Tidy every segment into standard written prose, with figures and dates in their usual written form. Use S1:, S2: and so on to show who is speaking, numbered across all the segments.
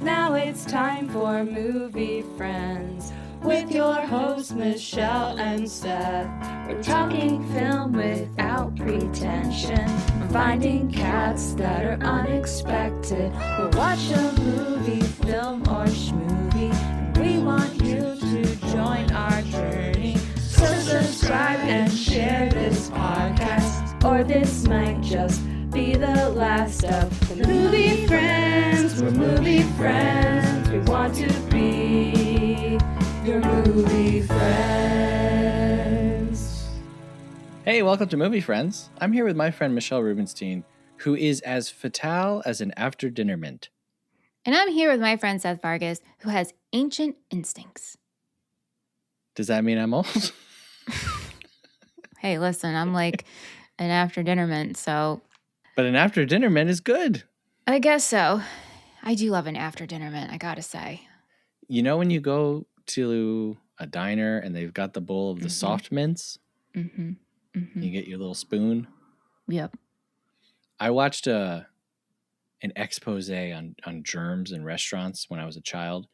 S1: Now it's time for Movie Friends with your hosts Michelle and Seth. We're talking film without pretension. We're finding cats that are unexpected. We'll watch a movie, film, or schmovie, and we want you to join our journey. So subscribe and share this podcast, or this might just be the last of the Movie Friends. We're movie friends. We want to be your movie friends.
S2: Hey, welcome to Movie Friends. I'm here with my friend Michelle Rubenstein, who is as fatale as an after-dinner mint.
S3: And I'm here with my friend Seth Vargas, who has ancient instincts.
S2: Does that mean I'm old?
S3: Hey, listen, I'm like an after-dinner mint, so...
S2: But an after-dinner mint is good.
S3: I guess so. I do love an after-dinner mint, I gotta say.
S2: You know when you go to a diner and they've got the bowl of the soft mints?
S3: Mm-hmm. Mm-hmm.
S2: You get your little spoon?
S3: Yep.
S2: I watched an expose on germs in restaurants when I was a child.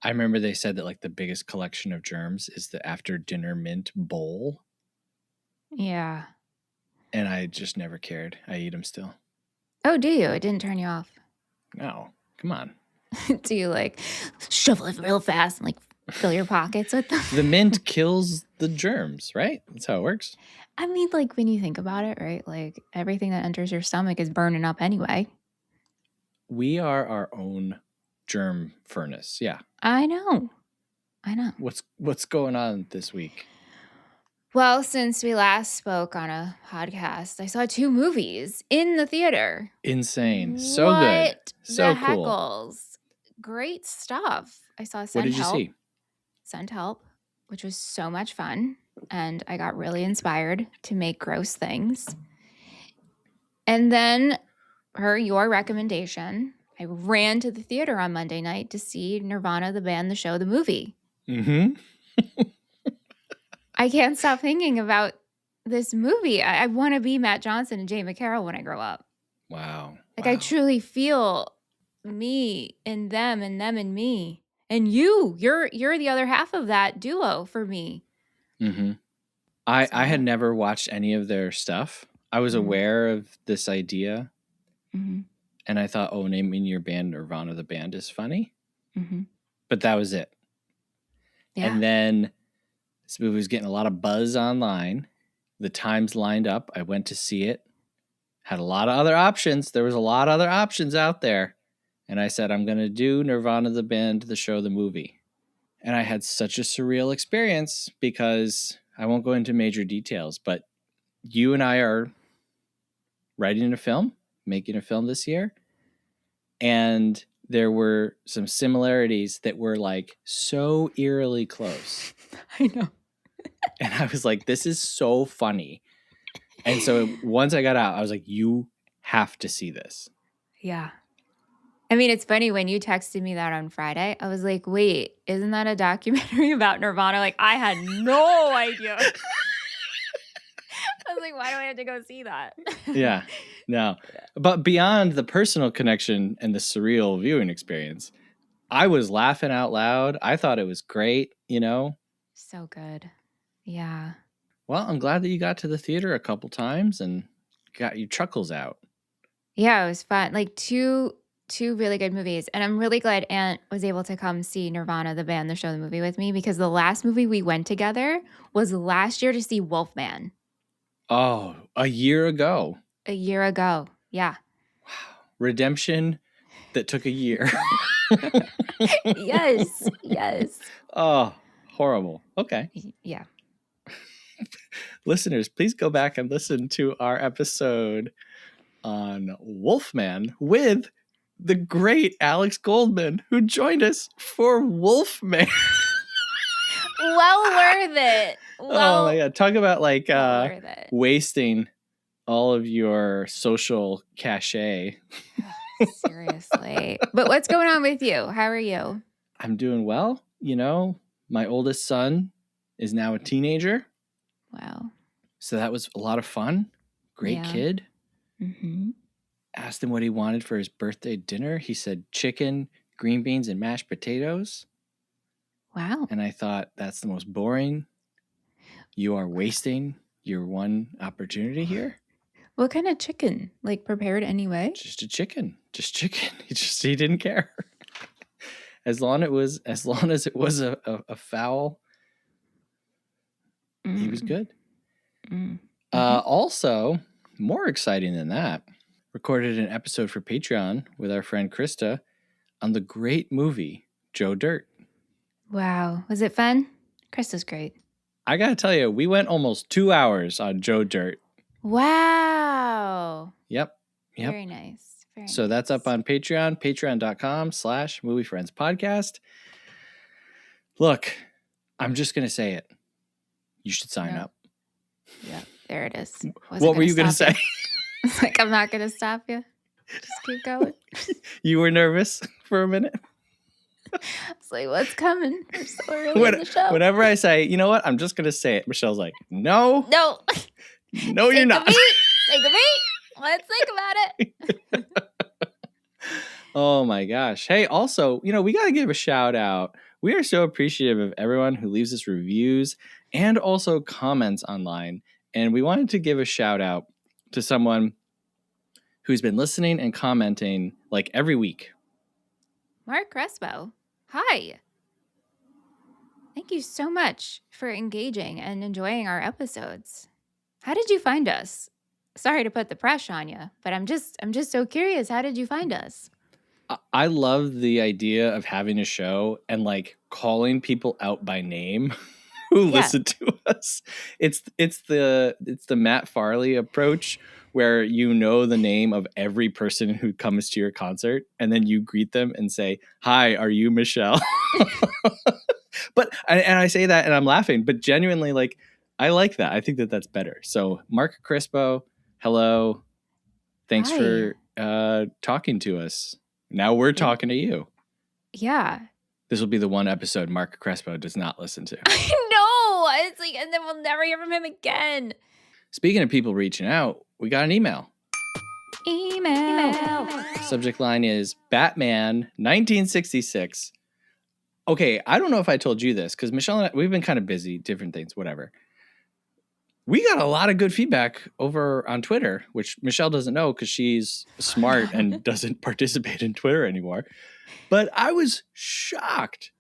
S2: I remember they said that like the biggest collection of germs is the after-dinner mint bowl.
S3: Yeah.
S2: And I just never cared. I eat them still.
S3: Oh, do you? It didn't turn you off?
S2: No, come on.
S3: Do you like shovel it real fast and like fill your pockets with them?
S2: The mint kills the germs, right? That's how it works.
S3: I mean, like when you think about it, right? Like everything that enters your stomach is burning up anyway.
S2: We are our own germ furnace. Yeah.
S3: I know.
S2: What's going on this week?
S3: Well, since we last spoke on a podcast, I saw 2 movies in the theater.
S2: Insane. So good. So
S3: the
S2: cool.
S3: Heckles. Great stuff. I saw
S2: What did you see?
S3: Send Help, which was so much fun. And I got really inspired to make gross things. And then, per your recommendation, I ran to the theater on Monday night to see Nirvana, the band, the show, the movie.
S2: Mm-hmm.
S3: I can't stop thinking about this movie. I want to be Matt Johnson and Jay McCarroll when I grow up.
S2: Wow.
S3: I truly feel me and them and me. And you're the other half of that duo for me.
S2: Mm-hmm. I had never watched any of their stuff. I was aware of this idea.
S3: Mm-hmm.
S2: And I thought, oh, naming your band Nirvana the band is funny.
S3: Mm-hmm.
S2: But that was it.
S3: Yeah.
S2: And then this movie was getting a lot of buzz online. The times lined up. I went to see it. Had a lot of other options. There was a lot of other options out there. And I said, I'm going to do Nirvana the band, the show, the movie. And I had such a surreal experience because I won't go into major details, but you and I are writing a film, making a film this year. And there were some similarities that were like so eerily close.
S3: I know.
S2: And I was like, this is so funny. And so once I got out, I was like, you have to see this.
S3: Yeah. I mean, it's funny when you texted me that on Friday, I was like, wait, isn't that a documentary about Nirvana? Like, I had no idea. I was like, why do I have to go see that?
S2: Yeah, no. But beyond the personal connection and the surreal viewing experience, I was laughing out loud. I thought it was great, you know?
S3: So good. Yeah.
S2: Well, I'm glad that you got to the theater a couple times and got your chuckles out.
S3: Yeah, it was fun. Like two really good movies. And I'm really glad Aunt was able to come see Nirvana, the band, the show, the movie with me, because the last movie we went together was last year to see Wolfman.
S2: Oh, a year ago.
S3: A year ago. Yeah.
S2: Wow. Redemption that took a year.
S3: Yes. Yes.
S2: Oh, horrible. Okay.
S3: Yeah.
S2: Listeners, please go back and listen to our episode on Wolfman with the great Alex Goldman, who joined us for Wolfman.
S3: Well worth it.
S2: Oh my God. Talk about like wasting all of your social cachet.
S3: Seriously. But what's going on with you? How are you?
S2: I'm doing well. You know, my oldest son is now a teenager.
S3: Wow.
S2: So that was a lot of fun. Great kid.
S3: Mm-hmm.
S2: Asked him what he wanted for his birthday dinner. He said chicken, green beans and mashed potatoes.
S3: Wow.
S2: And I thought, that's the most boring. You are wasting your one opportunity here.
S3: What kind of chicken? Like prepared anyway?
S2: Just a chicken. Just chicken. He didn't care. As long as it was a fowl, he was good. Also, more exciting than that, recorded an episode for Patreon with our friend Krista on the great movie Joe Dirt.
S3: Wow. Was it fun? Krista's great.
S2: I gotta tell you, we went almost 2 hours on Joe Dirt.
S3: Wow.
S2: Yep.
S3: Very nice.
S2: So that's up on Patreon, patreon.com/moviefriendspodcast. Look, I'm just going to say it. You should sign up.
S3: Yeah, there it is.
S2: What were you going to say?
S3: It's like, I'm not going to stop you. Just keep going.
S2: You were nervous for a minute?
S3: It's like, what's coming? We're so early in the show.
S2: Whenever I say, you know what, I'm just going to say it, Michelle's like, no.
S3: No.
S2: No, you're not.
S3: Take a beat. Let's think about it.
S2: Oh my gosh. Hey, also, we got to give a shout out. We are so appreciative of everyone who leaves us reviews and also comments online. And we wanted to give a shout out to someone who's been listening and commenting like every week.
S3: Mark Crespo. Hi. Thank you so much for engaging and enjoying our episodes. How did you find us? Sorry to put the pressure on you, but I'm just so curious. How did you find us?
S2: I love the idea of having a show and like calling people out by name who listen to us. It's the Matt Farley approach where you know the name of every person who comes to your concert and then you greet them and say, "Hi, are you Michelle?" But I say that and I'm laughing, but genuinely, like, I like that. I think that's better. So Mark Crespo, hello. Thanks for talking to us. Now we're talking to you.
S3: Yeah.
S2: This will be the one episode Mark Crespo does not listen to.
S3: I know. It's like, and then we'll never hear from him again.
S2: Speaking of people reaching out, we got an email. Subject line is Batman 1966. Okay, I don't know if I told you this because Michelle and I, we've been kind of busy, different things, whatever. We got a lot of good feedback over on Twitter, which Michelle doesn't know because she's smart and doesn't participate in Twitter anymore. But I was shocked.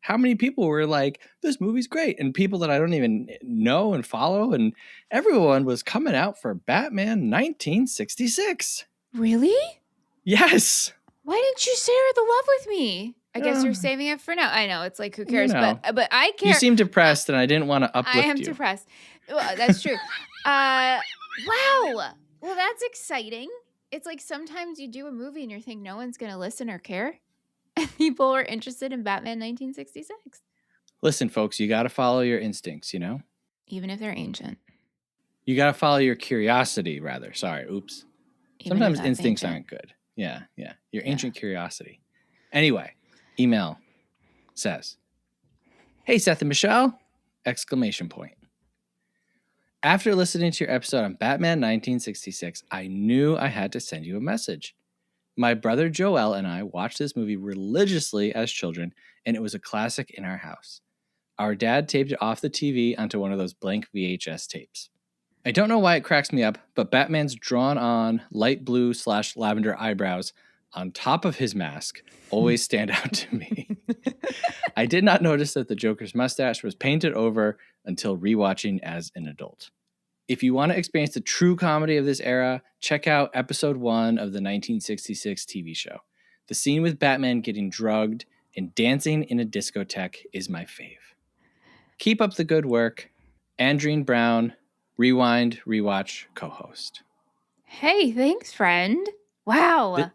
S2: How many people were like, this movie's great. And people that I don't even know and follow. And everyone was coming out for Batman 1966.
S3: Really?
S2: Yes.
S3: Why didn't you share the love with me? I guess you're saving it for now. I know. It's like, who cares? But I care.
S2: You seem depressed and I didn't want to uplift you.
S3: I am depressed. Well, that's true. Wow. Well, that's exciting. It's like sometimes you do a movie and you think no one's going to listen or care. And people are interested in Batman 1966.
S2: Listen, folks, you got to follow your instincts,
S3: Even if they're ancient.
S2: You got to follow your curiosity, rather. Sorry. Oops. Sometimes instincts aren't good. Yeah. Your ancient curiosity. Anyway, email says, "Hey, Seth and Michelle! ! After listening to your episode on Batman 1966, I knew I had to send you a message. My brother Joel and I watched this movie religiously as children, and it was a classic in our house. Our dad taped it off the TV onto one of those blank VHS tapes. I don't know why it cracks me up, but Batman's drawn-on light blue/lavender eyebrows on top of his mask always stand out to me. I did not notice that the Joker's mustache was painted over until rewatching as an adult. If you want to experience the true comedy of this era, check out episode 1 of the 1966 TV show. The scene with Batman getting drugged and dancing in a discotheque is my fave. Keep up the good work. Andreen Brown, Rewind, Rewatch co-host."
S3: Hey, thanks, friend. Wow.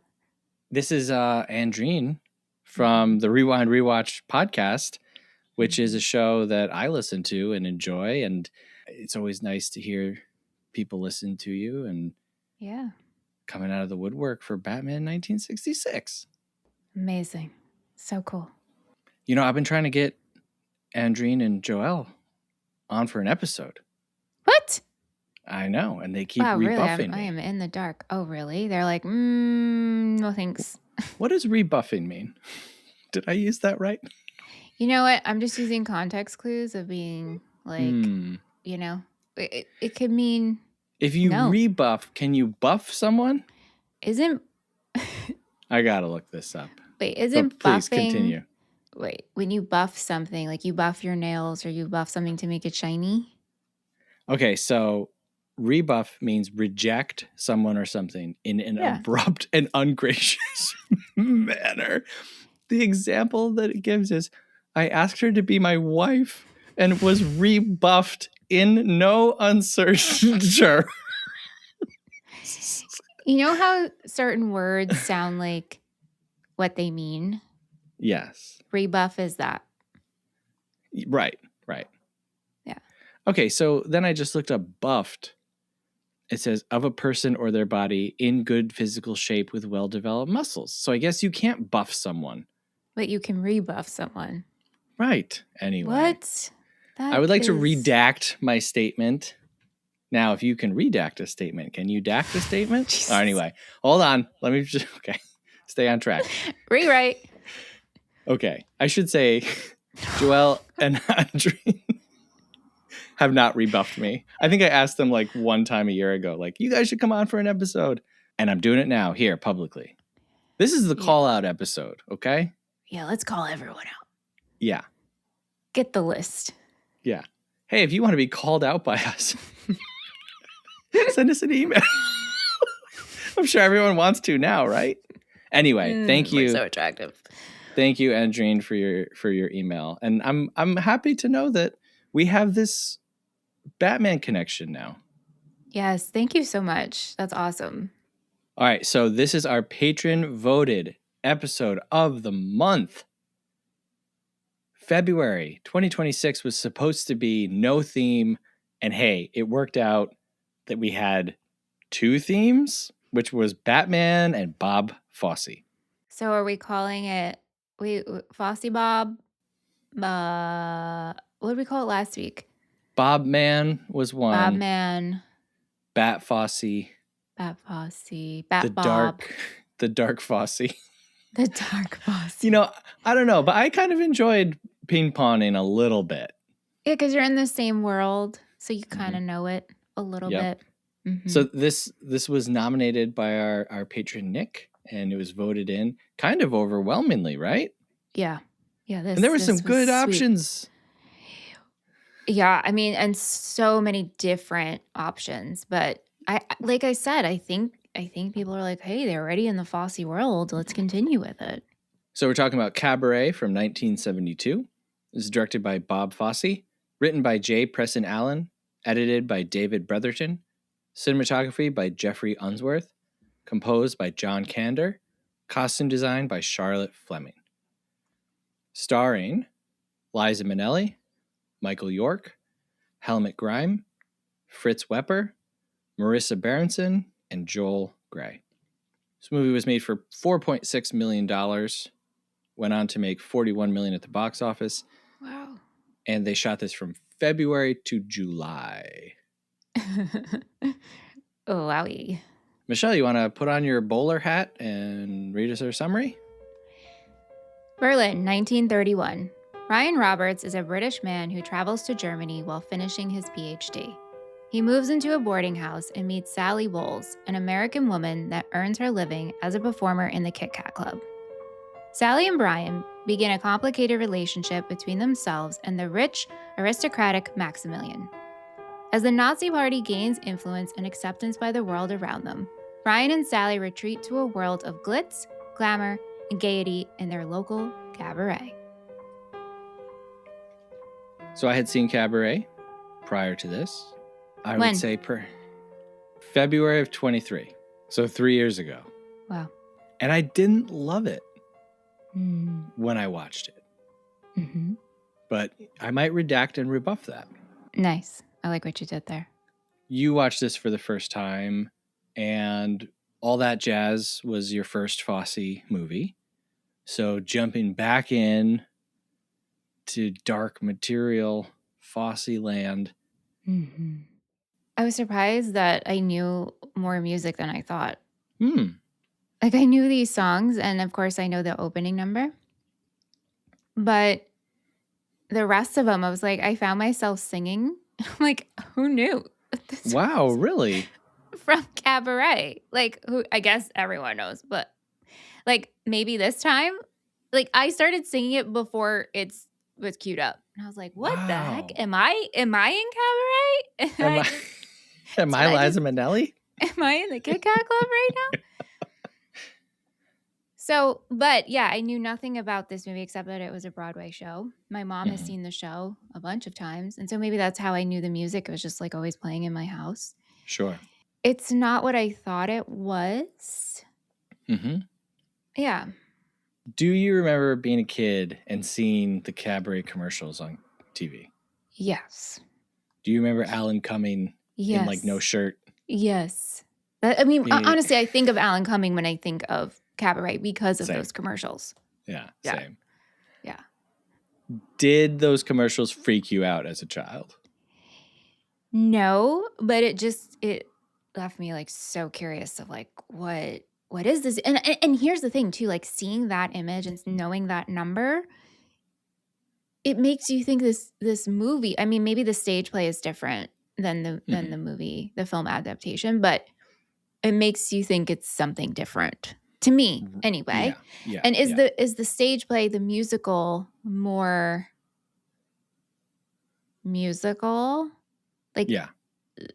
S2: This is Andreen from the Rewind, Rewatch podcast, which is a show that I listen to and enjoy. And it's always nice to hear people listen to you and coming out of the woodwork for Batman 1966.
S3: Amazing. So cool.
S2: I've been trying to get Andreen and Joel on for an episode.
S3: What?
S2: I know. And they keep
S3: rebuffing
S2: me.
S3: I am in the dark. Oh, really? They're like, no thanks.
S2: What does rebuffing mean? Did I use that right?
S3: You know what? I'm just using context clues of being like, you know, it could mean
S2: If you
S3: no.
S2: rebuff, can you buff someone?
S3: Isn't
S2: I gotta look this up.
S3: wait, isn't
S2: But please
S3: buffing
S2: continue.
S3: wait, when you buff something, like you buff your nails or you buff something to make it shiny?
S2: Okay, so rebuff means reject someone or something in an
S3: Yeah.
S2: abrupt and ungracious manner. The example that it gives is I asked her to be my wife and was rebuffed in no uncertain term.
S3: You know how certain words sound like what they mean?
S2: Yes.
S3: Rebuff is that.
S2: Right.
S3: Yeah.
S2: Okay, so then I just looked up buffed. It says of a person or their body in good physical shape with well-developed muscles. So I guess you can't buff someone.
S3: But you can rebuff someone.
S2: Right. Anyway.
S3: What?
S2: I would like to redact my statement. Now, if you can redact a statement, can you dact a statement? Anyway, hold on. Let me just, okay. Stay on track.
S3: Rewrite.
S2: Okay. I should say Joelle and Andre have not rebuffed me. I think I asked them like one time a year ago, like, you guys should come on for an episode. And I'm doing it now here publicly. This is the call out episode, okay?
S3: Yeah, let's call everyone out.
S2: Yeah.
S3: Get the list.
S2: Yeah. Hey, if you want to be called out by us, send us an email. I'm sure everyone wants to now, right? Anyway, thank you.
S3: We're so attractive.
S2: Thank you, Andreen, for your email. And I'm happy to know that we have this Batman connection now.
S3: Yes, thank you so much. That's awesome.
S2: All right, so this is our patron voted episode of the month. February 2026 was supposed to be no theme, and hey, it worked out that we had 2 themes, which was Batman and Bob Fosse.
S3: So are we calling it Fosse Bob? What did we call it last week?
S2: Bob Man was one.
S3: Bob Man.
S2: Bat Fosse.
S3: Bat Fosse. Bat Bob.
S2: The Dark Fosse.
S3: The Dark Fosse.
S2: You know, I don't know, but I kind of enjoyed ping-ponging a little bit.
S3: Yeah, because you're in the same world, so you kind of know it a little bit. Mm-hmm.
S2: So this was nominated by our patron Nick, and it was voted in kind of overwhelmingly, right?
S3: Yeah.
S2: And there were some good options.
S3: Yeah, I mean, and so many different options. But like I said, I think people are like, hey, they're already in the Fosse world. Let's continue with it.
S2: So we're talking about Cabaret from 1972. This is directed by Bob Fosse, written by J. Preston Allen, edited by David Brotherton, cinematography by Jeffrey Unsworth, composed by John Kander, costume design by Charlotte Fleming. Starring Liza Minnelli, Michael York, Helmut Grime, Fritz Wepper, Marissa Berenson, and Joel Grey. This movie was made for $4.6 million, went on to make $41 million at the box office.
S3: Wow.
S2: And they shot this from February to July.
S3: Oh, wowie.
S2: Michelle, you want to put on your bowler hat and read us our summary?
S3: Berlin, 1931. Ryan Roberts is a British man who travels to Germany while finishing his PhD. He moves into a boarding house and meets Sally Bowles, an American woman that earns her living as a performer in the Kit Kat Club. Sally and Brian begin a complicated relationship between themselves and the rich, aristocratic Maximilian. As the Nazi Party gains influence and acceptance by the world around them, Brian and Sally retreat to a world of glitz, glamour, and gaiety in their local cabaret.
S2: So I had seen Cabaret prior to this. I
S3: When?
S2: would say February of 23. So 3 years ago.
S3: Wow.
S2: And I didn't love it
S3: Mm.
S2: when I watched it.
S3: Mm-hmm.
S2: But I might redact and rebuff that.
S3: Nice. I like what you did there.
S2: You watched this for the first time, and All That Jazz was your first Fosse movie. So jumping back in to dark material, Fosse land.
S3: Mm-hmm. I was surprised that I knew more music than I thought. Like I knew these songs, and of course I know the opening number. But the rest of them, I was like, I found myself singing. I'm like, who knew? This
S2: Wow,
S3: was
S2: really?
S3: from Cabaret. Like, who? I guess everyone knows, but like maybe this time, like I started singing it before it was queued up, and I was like, what the heck?
S2: Wow.
S3: Am I in Cabaret? And
S2: Am
S3: I
S2: I
S3: just,
S2: am
S3: did
S2: I
S3: I
S2: Liza
S3: just
S2: Minnelli?
S3: am I in the Kit Kat Club right now? So, but yeah, I knew nothing about this movie except that it was a Broadway show. My mom has
S2: Mhm.
S3: seen the show a bunch of times. And so maybe that's how I knew the music. It was just like always playing in my house.
S2: Sure.
S3: It's not what I thought it was.
S2: Hmm.
S3: Yeah.
S2: Do you remember being a kid and seeing the Cabaret commercials on TV?
S3: Yes.
S2: Do you remember Alan Cumming in like no
S3: Yes.
S2: shirt?
S3: Yes. I mean,
S2: Eh,
S3: honestly, I think of Alan Cumming when I think of Cabaret because of
S2: Same.
S3: those commercials.
S2: Yeah,
S3: Yeah.
S2: same.
S3: Yeah.
S2: Did those commercials freak you out as a child?
S3: No, but it left me like so curious of like what is this? And here's the thing too, like seeing that image and knowing that number, it makes you think this movie. I mean, maybe the stage play is different than the movie, the film adaptation, but it makes you think it's something different to me anyway.
S2: Yeah.
S3: And is the stage play, the musical, more musical? Like
S2: Yeah.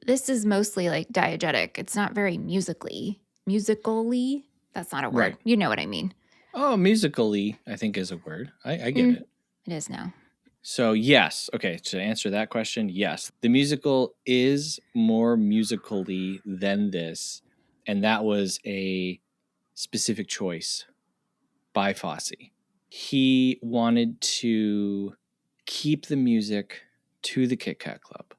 S3: this is mostly like diegetic. It's not very musically. That's not a word.
S2: Right.
S3: You know what I mean.
S2: Oh, musically, I think is a word. I get it.
S3: It is now.
S2: So, yes. Okay. To answer that question, yes. The musical is more musically than this. And that was a specific choice by Fosse. He wanted to keep the music to the Kit Kat Club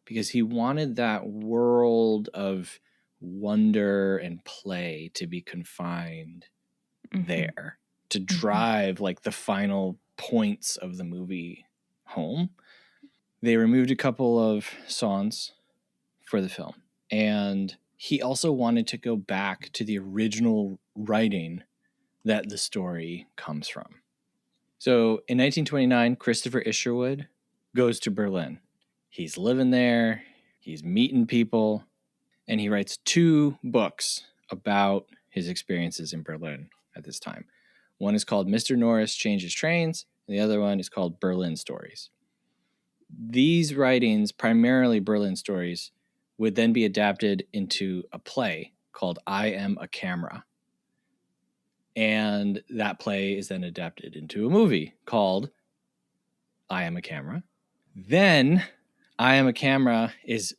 S2: because he wanted that world of wonder and play to be confined there, to drive like the final points of the movie home. They removed a couple of songs for the film, and he also wanted to go back to the original writing that the story comes from. So in 1929, Christopher Isherwood goes to Berlin. He's living there, he's meeting people, and he writes 2 books about his experiences in Berlin at this time. One is called Mr. Norris Changes Trains, and the other one is called Berlin Stories. These writings, primarily Berlin Stories, would then be adapted into a play called I Am a Camera. And that play is then adapted into a movie called I Am a Camera. Then I Am a Camera is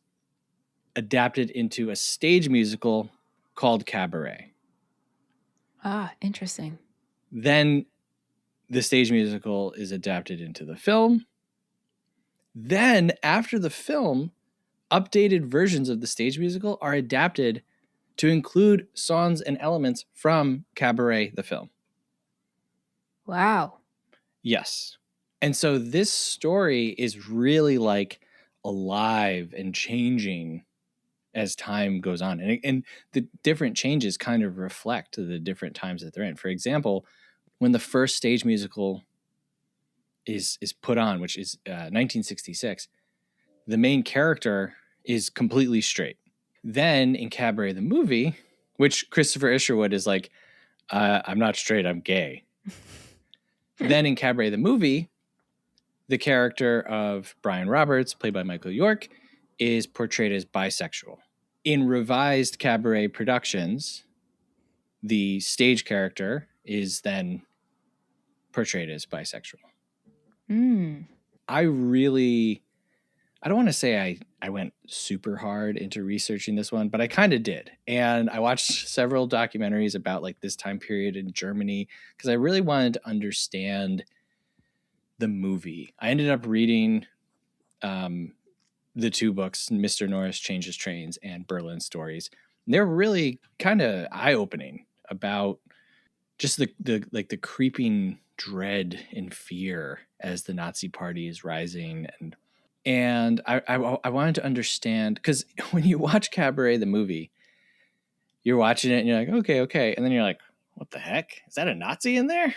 S2: adapted into a stage musical called Cabaret.
S3: Ah, interesting.
S2: Then the stage musical is adapted into the film. Then after the film, updated versions of the stage musical are adapted to include songs and elements from Cabaret, the film.
S3: Wow.
S2: Yes. And so this story is really like alive and changing as time goes on. And the different changes kind of reflect the different times that they're in. For example, when the first stage musical is put on, which is 1966, the main character is completely straight. Then in Cabaret the movie, which Christopher Isherwood is like, I'm not straight, I'm gay. Then in Cabaret the movie, the character of Brian Roberts, played by Michael York, is portrayed as bisexual. In revised Cabaret productions, the stage character is then portrayed as bisexual. I don't want to say I went super hard into researching this one, but I kind of did. And I watched several documentaries about like this time period in Germany because I really wanted to understand the movie. I ended up reading the 2 books, Mr. Norris Changes Trains and Berlin Stories. They're really kind of eye-opening about just the creeping dread and fear as the Nazi Party is rising. And I wanted to understand, because when you watch Cabaret the movie, you're watching it and you're like, okay. And then you're like, what the heck? Is that a Nazi in there?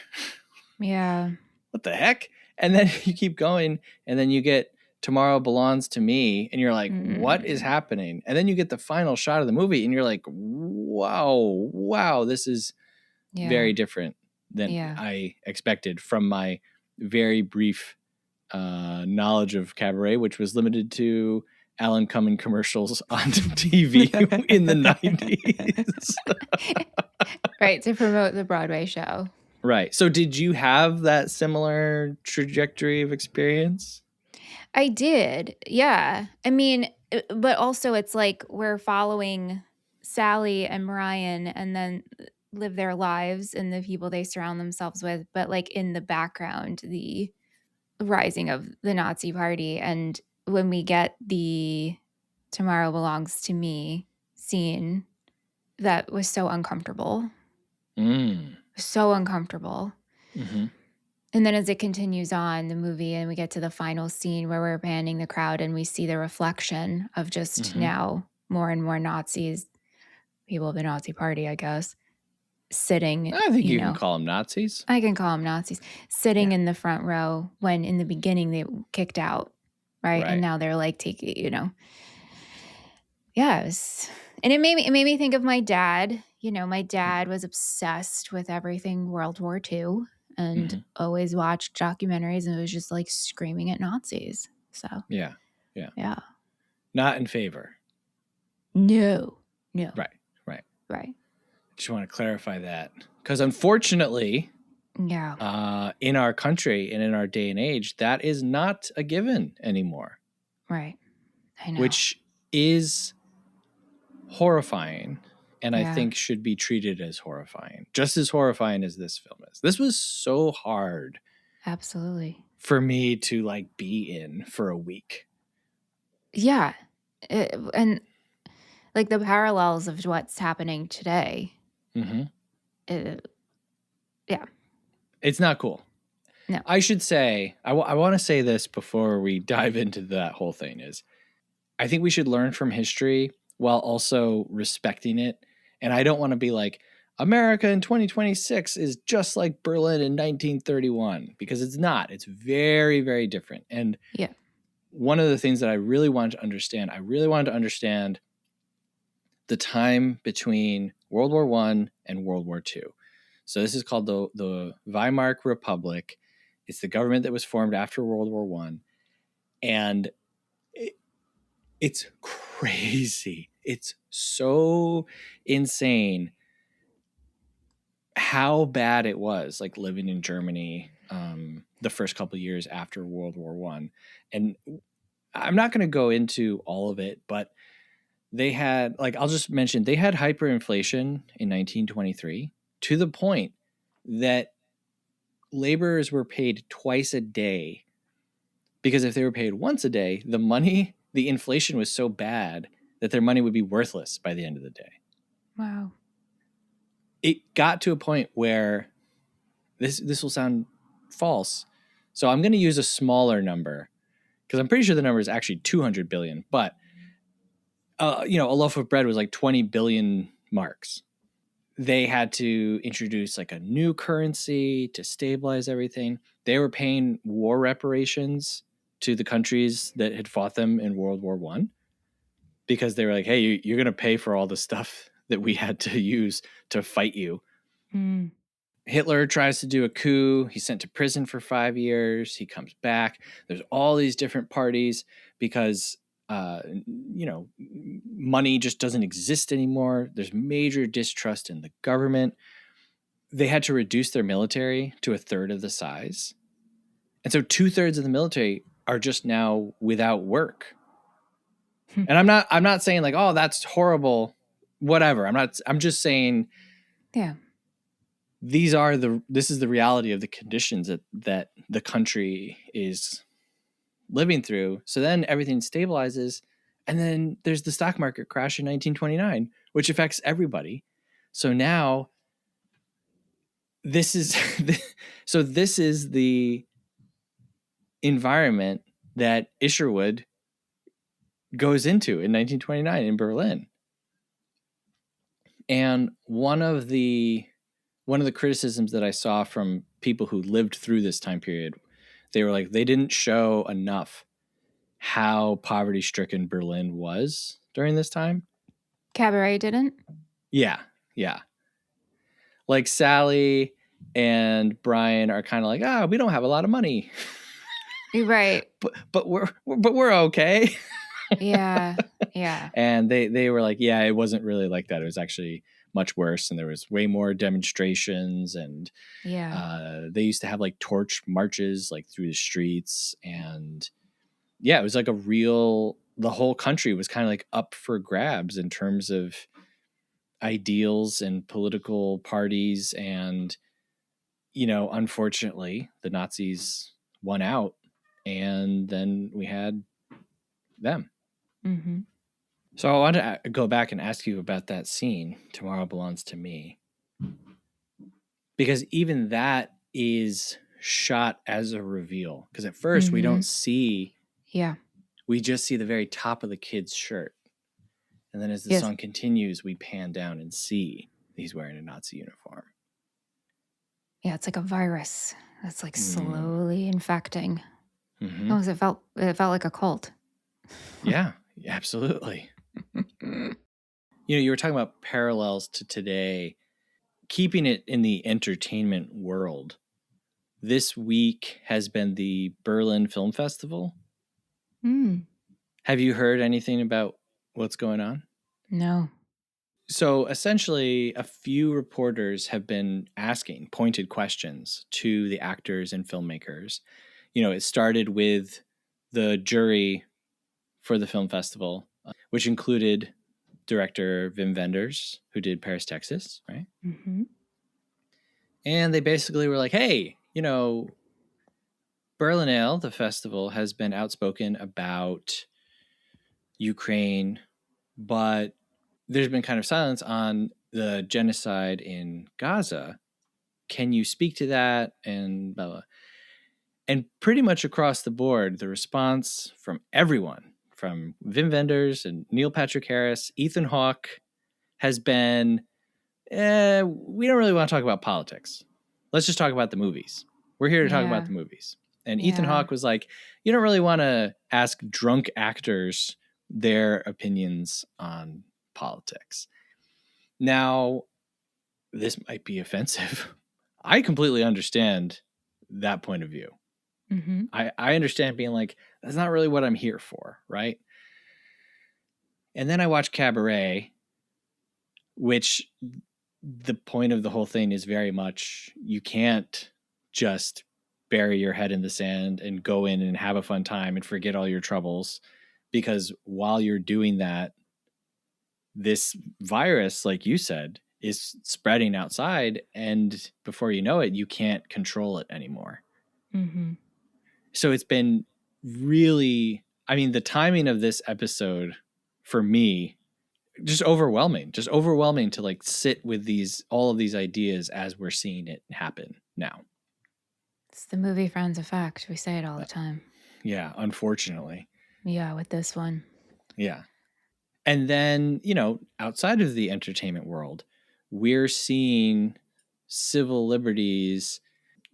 S3: Yeah.
S2: What the heck? And then you keep going and then you get Tomorrow Belongs to Me and you're like, what is happening? And then you get the final shot of the movie and you're like, wow, this is very different than I expected from my very brief knowledge of Cabaret, which was limited to Alan Cumming commercials on TV in the 90s.
S3: Right, to promote the Broadway show.
S2: Right. So did you have that similar trajectory of experience?
S3: I did. Yeah. I mean, but also it's like we're following Sally and Brian and then live their lives and the people they surround themselves with, but like in the background, the rising of the Nazi party. And when we get the Tomorrow Belongs to Me scene, that was so uncomfortable. So uncomfortable.
S2: Mm-hmm.
S3: And then as it continues on the movie and we get to the final scene where we're panning the crowd and we see the reflection of just now more and more Nazis, people of the Nazi party, I guess, sitting.
S2: I think you can call them Nazis.
S3: I can call them Nazis. Sitting in the front row when in the beginning they kicked out, right? And now they're like taking, Yeah, it was, and it made me think of my dad. My dad was obsessed with everything World War II and always watched documentaries and was just like screaming at Nazis. So
S2: yeah. Not in favor.
S3: No.
S2: Right. Just want to clarify that because unfortunately, in our country and in our day and age, that is not a given anymore.
S3: Right. I know.
S2: Which is horrifying. And I think should be treated as horrifying, just as horrifying as this film is. This was so hard.
S3: Absolutely.
S2: For me to like be in for a week.
S3: Yeah. And like the parallels of what's happening today. Yeah.
S2: It's not cool.
S3: No.
S2: I should say, I want to say this before we dive into that whole thing is I think we should learn from history while also respecting it. And I don't want to be like, America in 2026 is just like Berlin in 1931, because it's not. It's very, very different. And one of the things that I really wanted to understand, the time between World War I and World War II. So this is called the Weimar Republic. It's the government that was formed after World War I. And it's crazy. It's so insane how bad it was, like living in Germany the first couple of years after World War I. And I'm not going to go into all of it, but they had, I'll just mention, they had hyperinflation in 1923 to the point that laborers were paid twice a day, because if they were paid once a day, the inflation was so bad that their money would be worthless by the end of the day.
S3: Wow.
S2: It got to a point where this will sound false. So I'm going to use a smaller number because I'm pretty sure the number is actually 200 billion, but a loaf of bread was like 20 billion marks. They had to introduce like a new currency to stabilize everything. They were paying war reparations to the countries that had fought them in World War I, because they were like, hey, you're going to pay for all the stuff that we had to use to fight you. Hitler tries to do a coup. He's sent to prison for 5 years. He comes back. There's all these different parties because, money just doesn't exist anymore. There's major distrust in the government. They had to reduce their military to a third of the size. And so 2/3 of the military are just now without work. And I'm not saying like, oh, that's horrible, whatever. I'm just saying, this is the reality of the conditions that the country is living through. So then everything stabilizes. And then there's the stock market crash in 1929, which affects everybody. So now this is the environment that Isherwood goes into in 1929 in Berlin. And one of the criticisms that I saw from people who lived through this time period, they were like, they didn't show enough how poverty-stricken Berlin was during this time.
S3: Cabaret didn't?
S2: Yeah. Like Sally and Brian are kind of like, we don't have a lot of money.
S3: Right.
S2: but we're okay.
S3: Yeah.
S2: And they were like, yeah, it wasn't really like that. It was actually much worse, and there was way more demonstrations, and they used to have like torch marches like through the streets, and yeah, it was like the whole country was kind of like up for grabs in terms of ideals and political parties. And unfortunately the Nazis won out, and then we had them.
S3: Mm-hmm.
S2: So I want to go back and ask you about that scene, Tomorrow Belongs to Me, because even that is shot as a reveal. Because at first we don't see, we just see the very top of the kid's shirt. And then as the song continues, we pan down and see he's wearing a Nazi uniform.
S3: Yeah, it's like a virus that's like slowly infecting.
S2: Mm-hmm.
S3: Oh, it felt like a cult.
S2: Yeah, absolutely. You were talking about parallels to today, keeping it in the entertainment world. This week has been the Berlin Film Festival. Have you heard anything about what's going on?
S3: No.
S2: So essentially, a few reporters have been asking pointed questions to the actors and filmmakers. It started with the jury for the film festival, which included director Wim Wenders, who did Paris, Texas, right?
S3: Mm-hmm.
S2: And they basically were like, hey, Berlinale, the festival, has been outspoken about Ukraine, but there's been kind of silence on the genocide in Gaza. Can you speak to that? And blah, blah. And pretty much across the board, the response from everyone, from Wim Wenders and Neil Patrick Harris, Ethan Hawke, has been, we don't really want to talk about politics. Let's just talk about the movies. We're here to talk about the movies. And Ethan Hawke was like, you don't really want to ask drunk actors their opinions on politics. Now, this might be offensive. I completely understand that point of view.
S3: Mm-hmm.
S2: I understand being like, that's not really what I'm here for, right? And then I watch Cabaret, which the point of the whole thing is very much, you can't just bury your head in the sand and go in and have a fun time and forget all your troubles, because while you're doing that, this virus, like you said, is spreading outside, and before you know it, you can't control it anymore.
S3: Mm-hmm.
S2: So it's been really, the timing of this episode for me, just overwhelming to like sit with all of these ideas as we're seeing it happen now.
S3: It's the movie Friends effect. We say it all the time.
S2: Yeah, unfortunately.
S3: Yeah, with this one.
S2: Yeah. And then, outside of the entertainment world, we're seeing civil liberties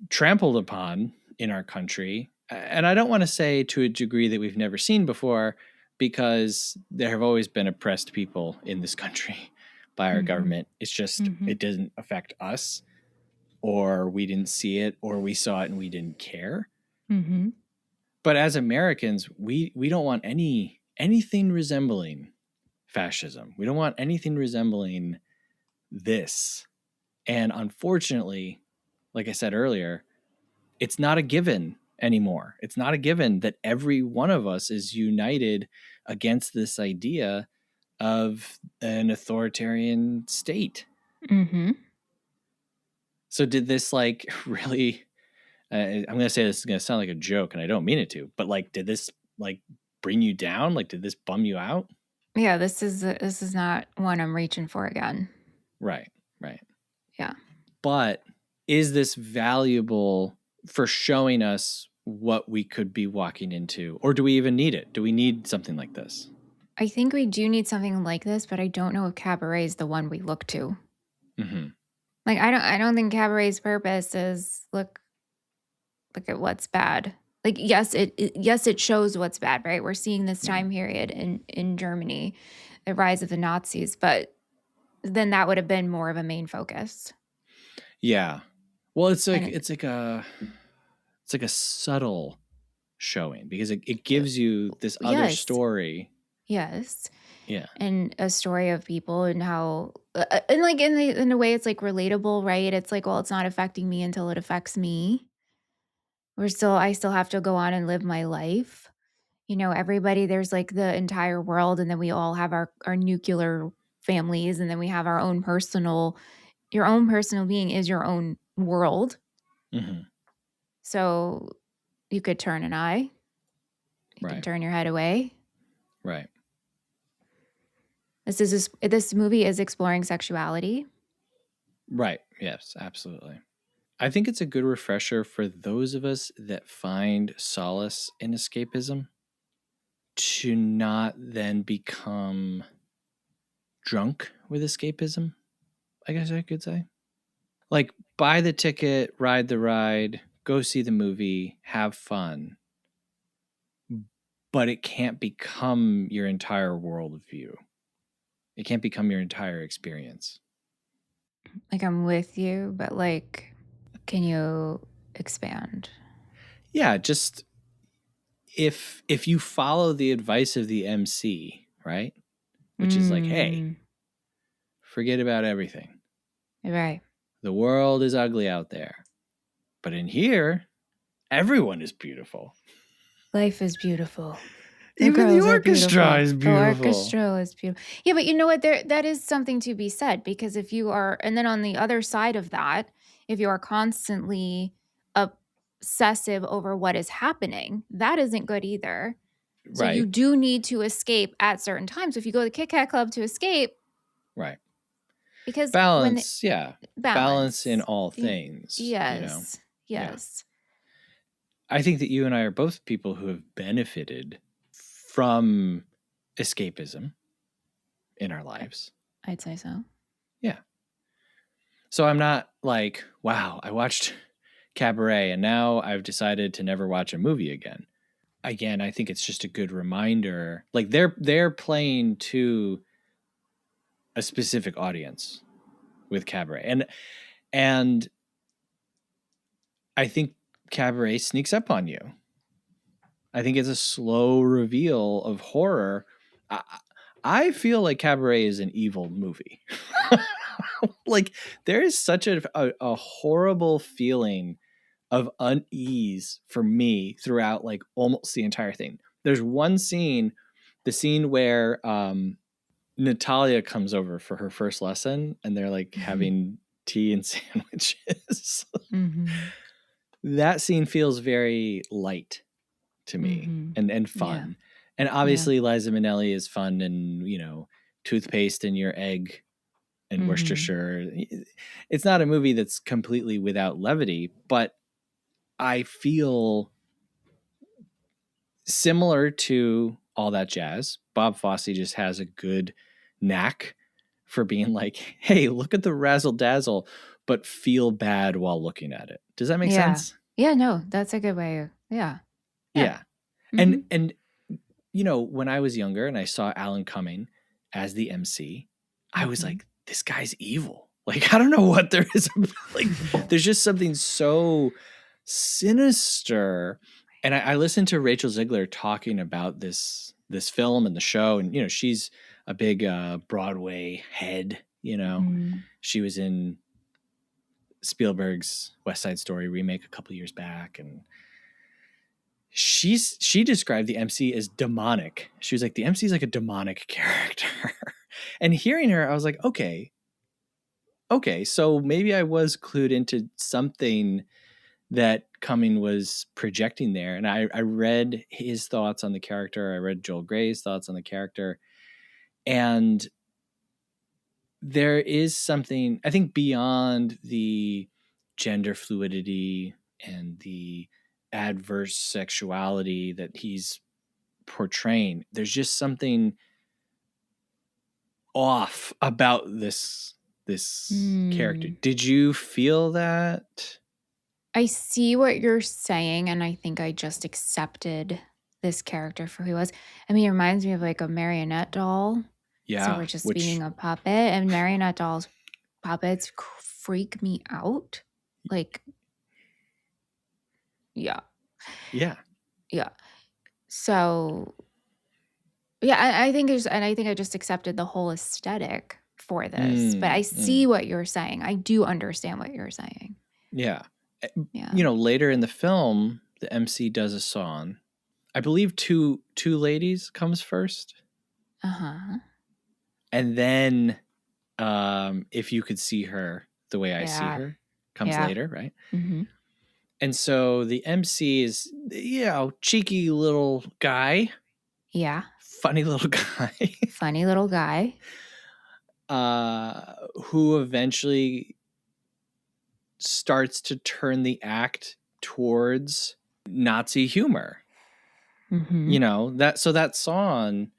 S2: trampled upon in our country. And I don't want to say to a degree that we've never seen before, because there have always been oppressed people in this country by our government. It's just, it doesn't affect us, or we didn't see it, or we saw it and we didn't care.
S3: Mm-hmm.
S2: But as Americans, we don't want anything resembling fascism. We don't want anything resembling this. And unfortunately, like I said earlier, it's not a given anymore. It's not a given that every one of us is united against this idea of an authoritarian state.
S3: Mm-hmm.
S2: So did this really, I'm going to say this is going to sound like a joke, and I don't mean it to, but did this bring you down? Did this bum you out?
S3: Yeah, this is not one I'm reaching for again.
S2: Right.
S3: Yeah.
S2: But is this valuable for showing us what we could be walking into? Or do we even need it? Do we need something like this?
S3: I think we do need something like this, but I don't know if Cabaret is the one we look to.
S2: Mm-hmm.
S3: Like I don't think Cabaret's purpose is look at what's bad. Like yes, it shows what's bad, right? We're seeing this time period in Germany, the rise of the Nazis, but then that would have been more of a main focus.
S2: Yeah. Well, it's like
S3: And
S2: it's like a subtle showing because it gives you this other
S3: yes,
S2: story.
S3: yes,
S2: Yeah.
S3: and a story of people and how and like in a way it's like relatable, right? It's like, well, it's not affecting me until it affects me. I still have to go on and live my life. You know, everybody, there's like the entire world, and then we all have our nuclear families, and then we have our own your own personal being is your own world.
S2: Mm-hmm.
S3: So you could turn an eye, you can turn your head away.
S2: Right.
S3: This movie is exploring sexuality.
S2: Right. Yes, absolutely. I think it's a good refresher for those of us that find solace in escapism to not then become drunk with escapism, I guess I could say. Like, buy the ticket, ride the ride, go see the movie, have fun. But it can't become your entire worldview. It can't become your entire experience.
S3: Like, I'm with you, but like, can you expand?
S2: Yeah, just if you follow the advice of the MC, right? Which is like, hey, forget about everything.
S3: Right.
S2: The world is ugly out there. But in here, everyone is beautiful.
S3: Life is beautiful.
S2: Even the orchestra is beautiful.
S3: The orchestra is beautiful. Yeah, but you know what? That is something to be said, because if you are, and then on the other side of that, if you are constantly obsessive over what is happening, that isn't good either. So
S2: Right.
S3: you do need to escape at certain times. If you go to the Kit Kat Club to escape,
S2: right?
S3: Because
S2: balance, balance in all things.
S3: Yes,
S2: you know?
S3: yes.
S2: I think that you and I are both people who have benefited from escapism in our lives.
S3: I'd say so.
S2: Yeah. So I'm not like, wow, I watched Cabaret and now I've decided to never watch a movie again. Again, I think it's just a good reminder. Like they're playing to a specific audience with Cabaret. And I think Cabaret sneaks up on you. I think it's a slow reveal of horror. I feel like Cabaret is an evil movie. Like there is such a horrible feeling of unease for me throughout like almost the entire thing. There's one scene, the scene where Natalia comes over for her first lesson and they're like having tea and sandwiches. That scene feels very light to me and fun.
S3: Yeah.
S2: And obviously Liza Minnelli is fun, and, you know, toothpaste in your egg and Worcestershire. It's not a movie that's completely without levity, but I feel similar to All That Jazz. Bob Fosse just has a good knack for being like, hey, look at the razzle dazzle, but feel bad while looking at it. Does that make sense?
S3: Yeah, no, that's a good way. Yeah.
S2: And you know, when I was younger and I saw Alan Cumming as the MC, I was like, this guy's evil. Like, I don't know what there is. Like, there's just something so sinister. And I listened to Rachel Ziegler talking about this film and the show. And, you know, she's a big Broadway head, you know. She was in Spielberg's West Side Story remake a couple years back. And she described the MC as demonic. She was like, the MC is like a demonic character. And hearing her, I was like, okay, so maybe I was clued into something that Cumming was projecting there. And I read his thoughts on the character. I read Joel Gray's thoughts on the character. And there is something, I think, beyond the gender fluidity and the adverse sexuality that he's portraying. There's just something off about this character. Did you feel that?
S3: I see what you're saying, and I think I just accepted this character for who he was. I mean, it reminds me of like a marionette doll.
S2: Yeah.
S3: So we're just being a puppet, and marionette dolls, puppets freak me out. Like, yeah.
S2: Yeah.
S3: Yeah. So, yeah, I think I just accepted the whole aesthetic for this. But I see what you're saying. I do understand what you're saying.
S2: Yeah.
S3: Yeah.
S2: You know, later in the film, the MC does a song. I believe two ladies comes first.
S3: Uh-huh.
S2: And then If You Could See Her the Way I See Her comes later, right?
S3: Mm-hmm.
S2: And so the MC is, you know, cheeky little guy.
S3: Yeah.
S2: Funny little guy.
S3: Funny little guy.
S2: Who eventually starts to turn the act towards Nazi humor.
S3: Mm-hmm.
S2: You know, that song,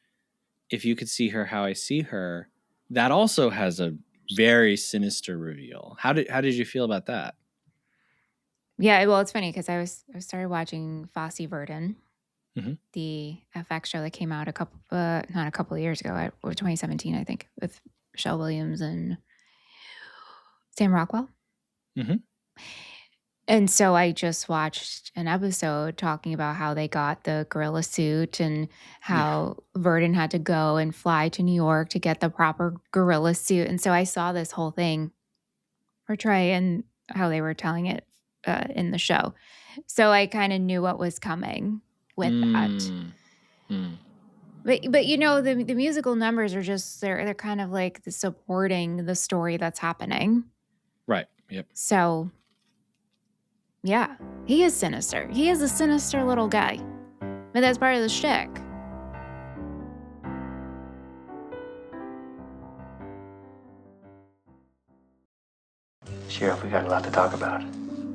S2: If You Could See Her How I See Her, that also has a very sinister reveal. How did you feel about that?
S3: Yeah, well, it's funny because I started watching Fosse Verdon,
S2: Mhm.
S3: the FX show that came out not a couple of years ago, or 2017, I think, with Michelle Williams and Sam Rockwell.
S2: Mhm.
S3: And so I just watched an episode talking about how they got the gorilla suit and how Verdon had to go and fly to New York to get the proper gorilla suit. And so I saw this whole thing portray and how they were telling it in the show. So I kind of knew what was coming with that. But you know, the musical numbers are just they're kind of like supporting the story that's happening.
S2: Right. Yep.
S3: So yeah, he is sinister. He is a sinister little guy. But that's part of the shtick.
S4: Sheriff, we got a lot to talk about.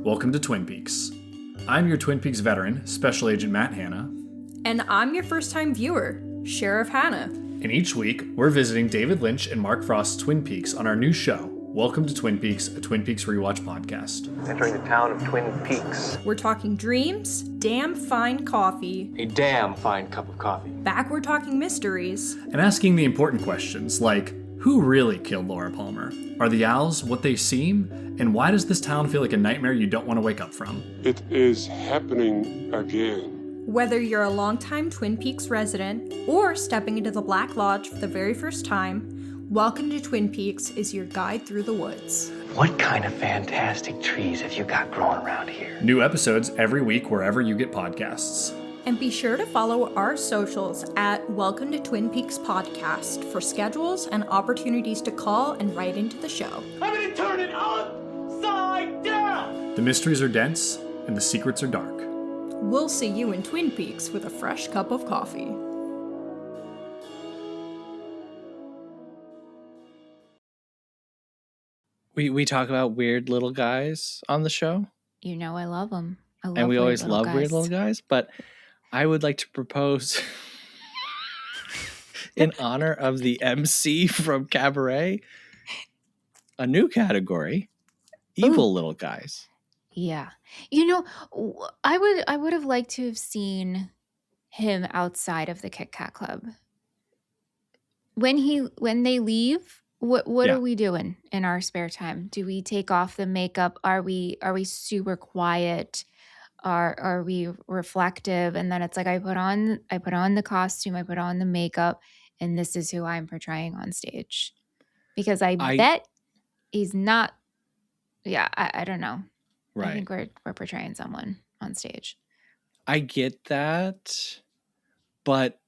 S5: Welcome to Twin Peaks. I'm your Twin Peaks veteran, Special Agent Matt Hanna.
S6: And I'm your first-time viewer, Sheriff Hannah.
S5: And each week, we're visiting David Lynch and Mark Frost's Twin Peaks on our new show, Welcome to Twin Peaks, a Twin Peaks rewatch podcast.
S4: Entering the town of Twin Peaks.
S6: We're talking dreams, damn fine coffee.
S4: A damn fine cup of coffee.
S6: Back we're talking mysteries.
S5: And asking the important questions like, who really killed Laura Palmer? Are the owls what they seem? And why does this town feel like a nightmare you don't want to wake up from?
S7: It is happening again.
S6: Whether you're a longtime Twin Peaks resident or stepping into the Black Lodge for the very first time, Welcome to Twin Peaks is your guide through the woods.
S4: What kind of fantastic trees have you got growing around here?
S5: New episodes every week wherever you get podcasts.
S6: And be sure to follow our socials at Welcome to Twin Peaks Podcast for schedules and opportunities to call and write into the show.
S8: I'm gonna turn it upside down!
S5: The mysteries are dense and the secrets are dark.
S6: We'll see you in Twin Peaks with a fresh cup of coffee.
S2: We talk about weird little guys on the show.
S3: You know I love them.
S2: And we always love weird little guys. But I would like to propose, in honor of the MC from Cabaret, a new category: evil little guys.
S3: Yeah. You know, I would have liked to have seen him outside of the Kit Kat Club. When they leave, what are we doing in our spare time? Do we take off the makeup? Are we super quiet? Are we reflective? And then it's like I put on the costume, I put on the makeup, and this is who I'm portraying on stage. Because I bet he's not. Yeah, I don't know.
S2: Right.
S3: I think we're portraying someone on stage.
S2: I get that, but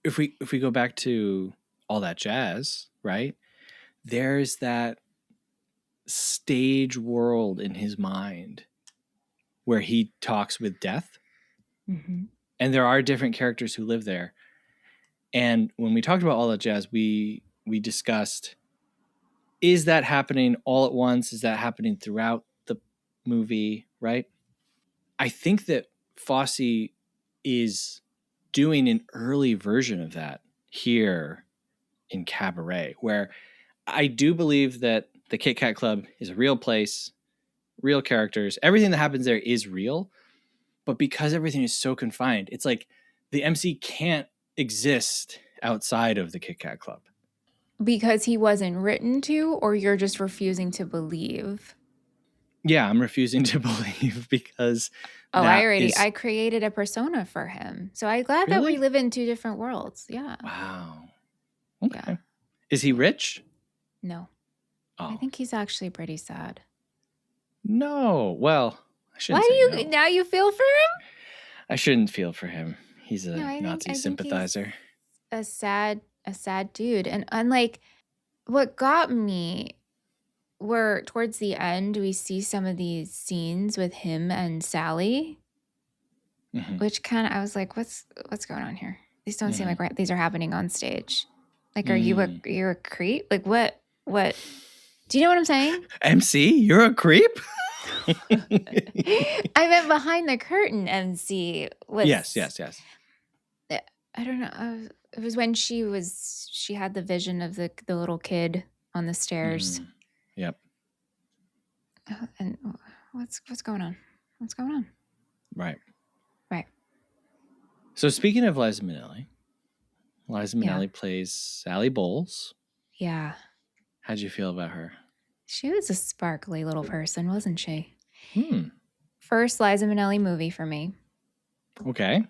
S2: if we go back to All That Jazz, right? There's that stage world in his mind where he talks with death.
S3: Mm-hmm.
S2: And there are different characters who live there. And when we talked about All That Jazz, we discussed, is that happening all at once? Is that happening throughout the movie, right? I think that Fosse is doing an early version of that. here in Cabaret, where I do believe that the Kit Kat Club is a real place, real characters. Everything that happens there is real. But because everything is so confined, it's like the MC can't exist outside of the Kit Kat Club.
S3: Because he wasn't written to, or you're just refusing to believe?
S2: Yeah, I'm refusing to believe because
S3: I created a persona for him. So I'm glad that
S2: Really?
S3: we live in two different worlds. Yeah.
S2: Wow. Okay.
S3: Yeah.
S2: Is he rich?
S3: No.
S2: Oh.
S3: I think he's actually pretty sad.
S2: No. Well, I shouldn't
S3: Why do
S2: say
S3: you
S2: no.
S3: now you feel for him?
S2: I shouldn't feel for him. He's a
S3: No, I
S2: Nazi
S3: think
S2: sympathizer.
S3: A sad dude. And unlike what got me were towards the end, we see some of these scenes with him and Sally,
S2: Mhm.
S3: which kind of I was like, what's going on here? These don't seem like these are happening on stage. Like, are you're a creep? Like, what? Do you know what I'm saying?
S2: MC, you're a creep?
S3: I meant behind the curtain. MC was
S2: Yes.
S3: I don't know. It was when she had the vision of the little kid on the stairs.
S2: Yep.
S3: And what's going on? What's going on?
S2: Right.
S3: Right.
S2: So speaking of Liza Minnelli plays Sally Bowles.
S3: Yeah.
S2: How'd you feel about her?
S3: She was a sparkly little person, wasn't she?
S2: First
S3: Liza Minnelli movie for me.
S2: Okay.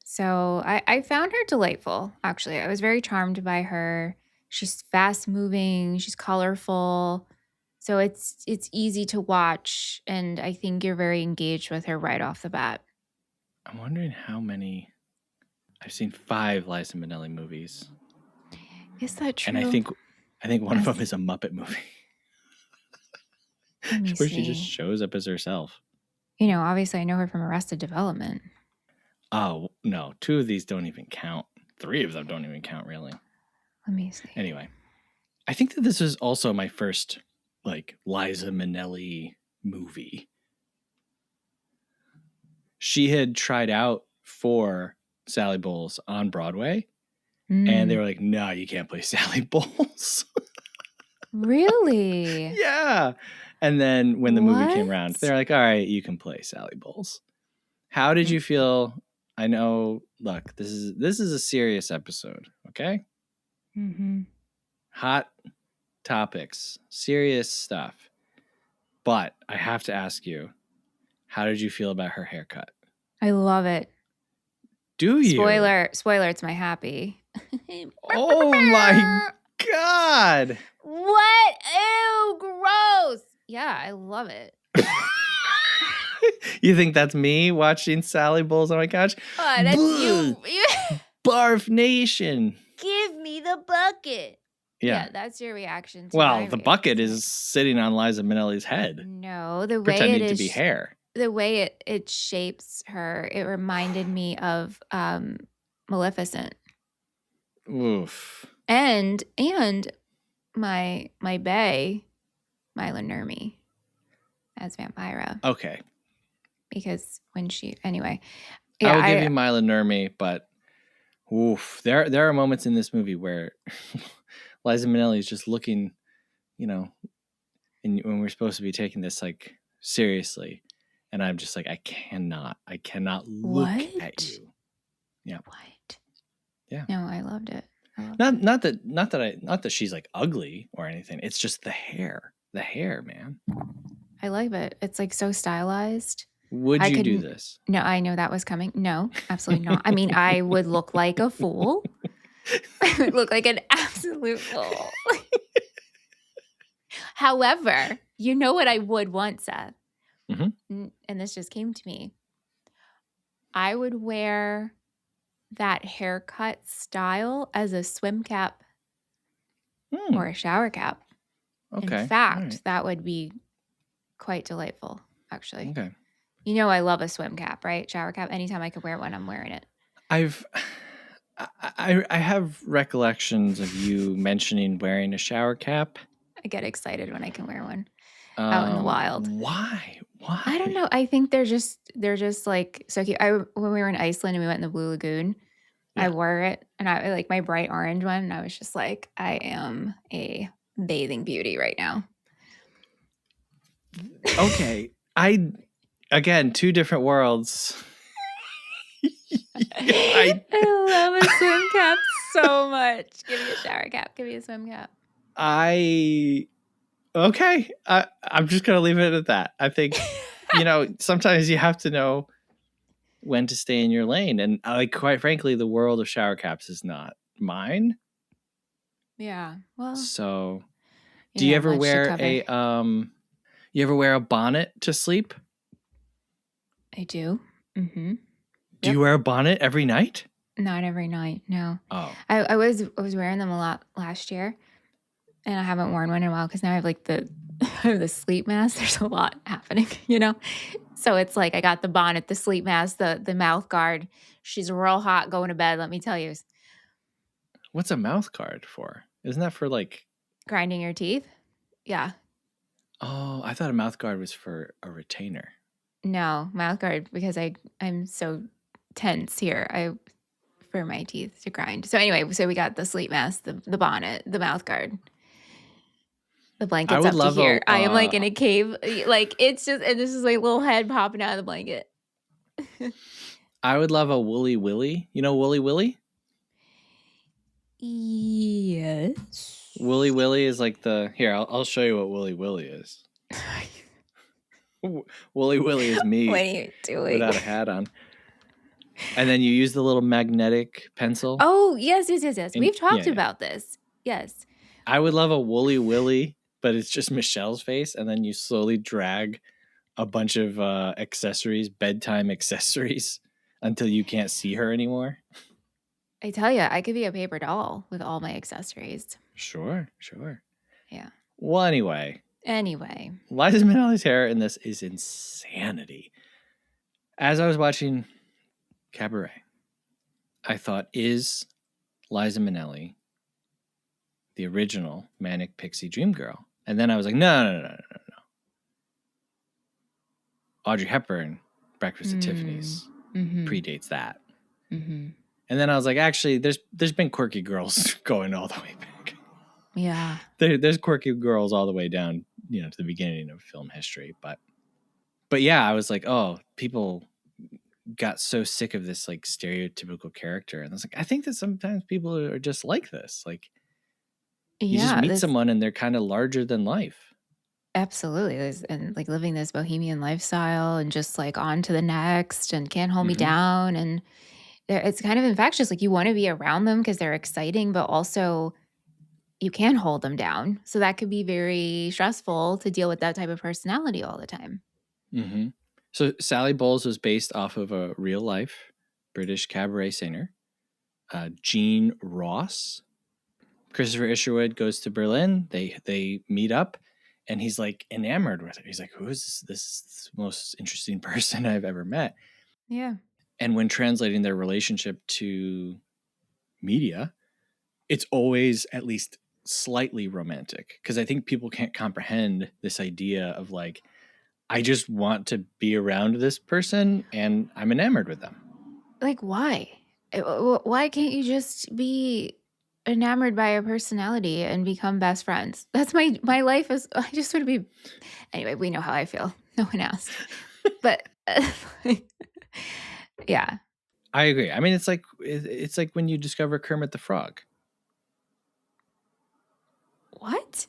S3: So I found her delightful, actually. I was very charmed by her. She's fast moving. She's colorful. So it's easy to watch. And I think you're very engaged with her right off the bat.
S2: I'm wondering how many. I've seen 5 Liza Minnelli movies.
S3: Is that true?
S2: And I think one of them is a Muppet movie. Where she just shows up as herself.
S3: Obviously I know her from Arrested Development.
S2: Oh, no. 2 of these don't even count. 3 of them don't even count, really.
S3: Let me see.
S2: Anyway, I think that this was also my first, Liza Minnelli movie. She had tried out for Sally Bowles on Broadway, and they were like, no, you can't play Sally Bowles.
S3: Really?
S2: Yeah. And then when the movie came around, they're like, all right, you can play Sally Bowles. How did you feel? I know, look, this is a serious episode, okay?
S3: Mm-hmm.
S2: Hot topics, serious stuff. But I have to ask you, how did you feel about her haircut?
S3: I love it.
S2: Do you?
S3: Spoiler, it's my happy.
S2: Oh my God.
S3: What? Ew, gross. Yeah, I love it.
S2: You think that's me watching Sally Bowles on my couch?
S3: Oh, that's you.
S2: Barf Nation.
S3: Give me the bucket.
S2: Yeah,
S3: that's your reaction to
S2: well, the bucket is sitting on Liza Minnelli's head.
S3: No, the way
S2: pretending
S3: it is
S2: to be hair.
S3: The way it shapes her, it reminded me of Maleficent.
S2: Oof.
S3: And my bae, Mila Nurmi, as Vampira.
S2: Okay.
S3: Because when she anyway.
S2: Yeah, I will give you Mila Nurmi, but oof. There are moments in this movie where Liza Minnelli is just looking, and when we're supposed to be taking this seriously. And I'm just like, I cannot look at you. Yeah.
S3: What?
S2: Yeah.
S3: No, I loved it.
S2: Not that she's ugly or anything. It's just the hair. The hair, man.
S3: I like it. It's so stylized.
S2: Would you do this?
S3: No, I know that was coming. No, absolutely not. I mean, I would look like a fool. I would look like an absolute fool. However, you know what I would want, Seth?
S2: Mm-hmm.
S3: And this just came to me. I would wear that haircut style as a swim cap or a shower cap.
S2: Okay.
S3: In fact, that would be quite delightful, actually.
S2: Okay.
S3: I love a swim cap, right? Shower cap. Anytime I could wear one, I'm wearing it.
S2: I have recollections of you mentioning wearing a shower cap.
S3: I get excited when I can wear one out in the wild.
S2: Why?
S3: I don't know. I think they're just so cute. When we were in Iceland and we went in the Blue Lagoon, I
S2: Yeah.
S3: wore it, and I like my bright orange one, and I was just like, I am a bathing beauty right now.
S2: Okay. Again, two different worlds.
S3: I love a swim cap so much. Give me a shower cap. Give me a swim cap.
S2: Okay. I'm just going to leave it at that. I think, sometimes you have to know when to stay in your lane. And quite frankly, the world of shower caps is not mine.
S3: Yeah. Well,
S2: So do you ever wear a bonnet to sleep?
S3: I do. Mm-hmm.
S2: Do you wear a bonnet every night?
S3: Not every night. No.
S2: Oh.
S3: I was wearing them a lot last year, and I haven't worn one in a while because now I have like I have the sleep mask. There's a lot happening, So it's like I got the bonnet, the sleep mask, the mouth guard. She's real hot going to bed, let me tell you.
S2: What's a mouth guard for? Isn't that for like
S3: grinding your teeth? Yeah.
S2: Oh, I thought a mouth guard was for a retainer.
S3: No, mouth guard because I'm so tense here. For my teeth to grind. So anyway, we got the sleep mask, the bonnet, the mouth guard. The blanket's up to here. I am like in a cave. Like it's just, and this is like little head popping out of the blanket.
S2: I would love a Woolly Willy. You know Woolly Willy?
S3: Yes.
S2: Woolly Willy is like here, I'll show you what Woolly Willy is. Woolly Willy is me.
S3: What are you doing?
S2: Without a hat on. And then you use the little magnetic pencil.
S3: Oh, yes. We've talked about this. Yes.
S2: I would love a Woolly Willy, but it's just Michelle's face. And then you slowly drag a bunch of bedtime accessories until you can't see her anymore.
S3: I tell you, I could be a paper doll with all my accessories.
S2: Sure.
S3: Yeah.
S2: Well, anyway. Liza Minnelli's hair in this is insanity. As I was watching Cabaret, I thought, is Liza Minnelli the original Manic Pixie Dream Girl? And then I was like, no. Audrey Hepburn, Breakfast at Tiffany's, predates that.
S3: Mm-hmm.
S2: And then I was like, actually, there's been quirky girls going all the way back.
S3: Yeah.
S2: There's quirky girls all the way down, to the beginning of film history. But yeah, I was like, oh, people got so sick of this like stereotypical character. And I was like, I think that sometimes people are just like this. Like you just meet someone and they're kind of larger than life.
S3: Absolutely. And like living this bohemian lifestyle and just like on to the next and can't hold me down. And it's kind of infectious. Like you want to be around them because they're exciting, but also you can hold them down. So that could be very stressful to deal with that type of personality all the time.
S2: Mm-hmm. So Sally Bowles was based off of a real life British cabaret singer, Jean Ross. Christopher Isherwood goes to Berlin. They meet up, and he's like enamored with her. He's like, "Who is this? This is the most interesting person I've ever met."
S3: Yeah.
S2: And when translating their relationship to media, it's always at least slightly romantic, because I think people can't comprehend this idea of like, I just want to be around this person and I'm enamored with them.
S3: Like, why? Why can't you just be enamored by a personality and become best friends? That's my life is, I just want to be, anyway, we know how I feel. No one asked. But yeah.
S2: I agree. I mean, it's like when you discover Kermit the Frog.
S3: What?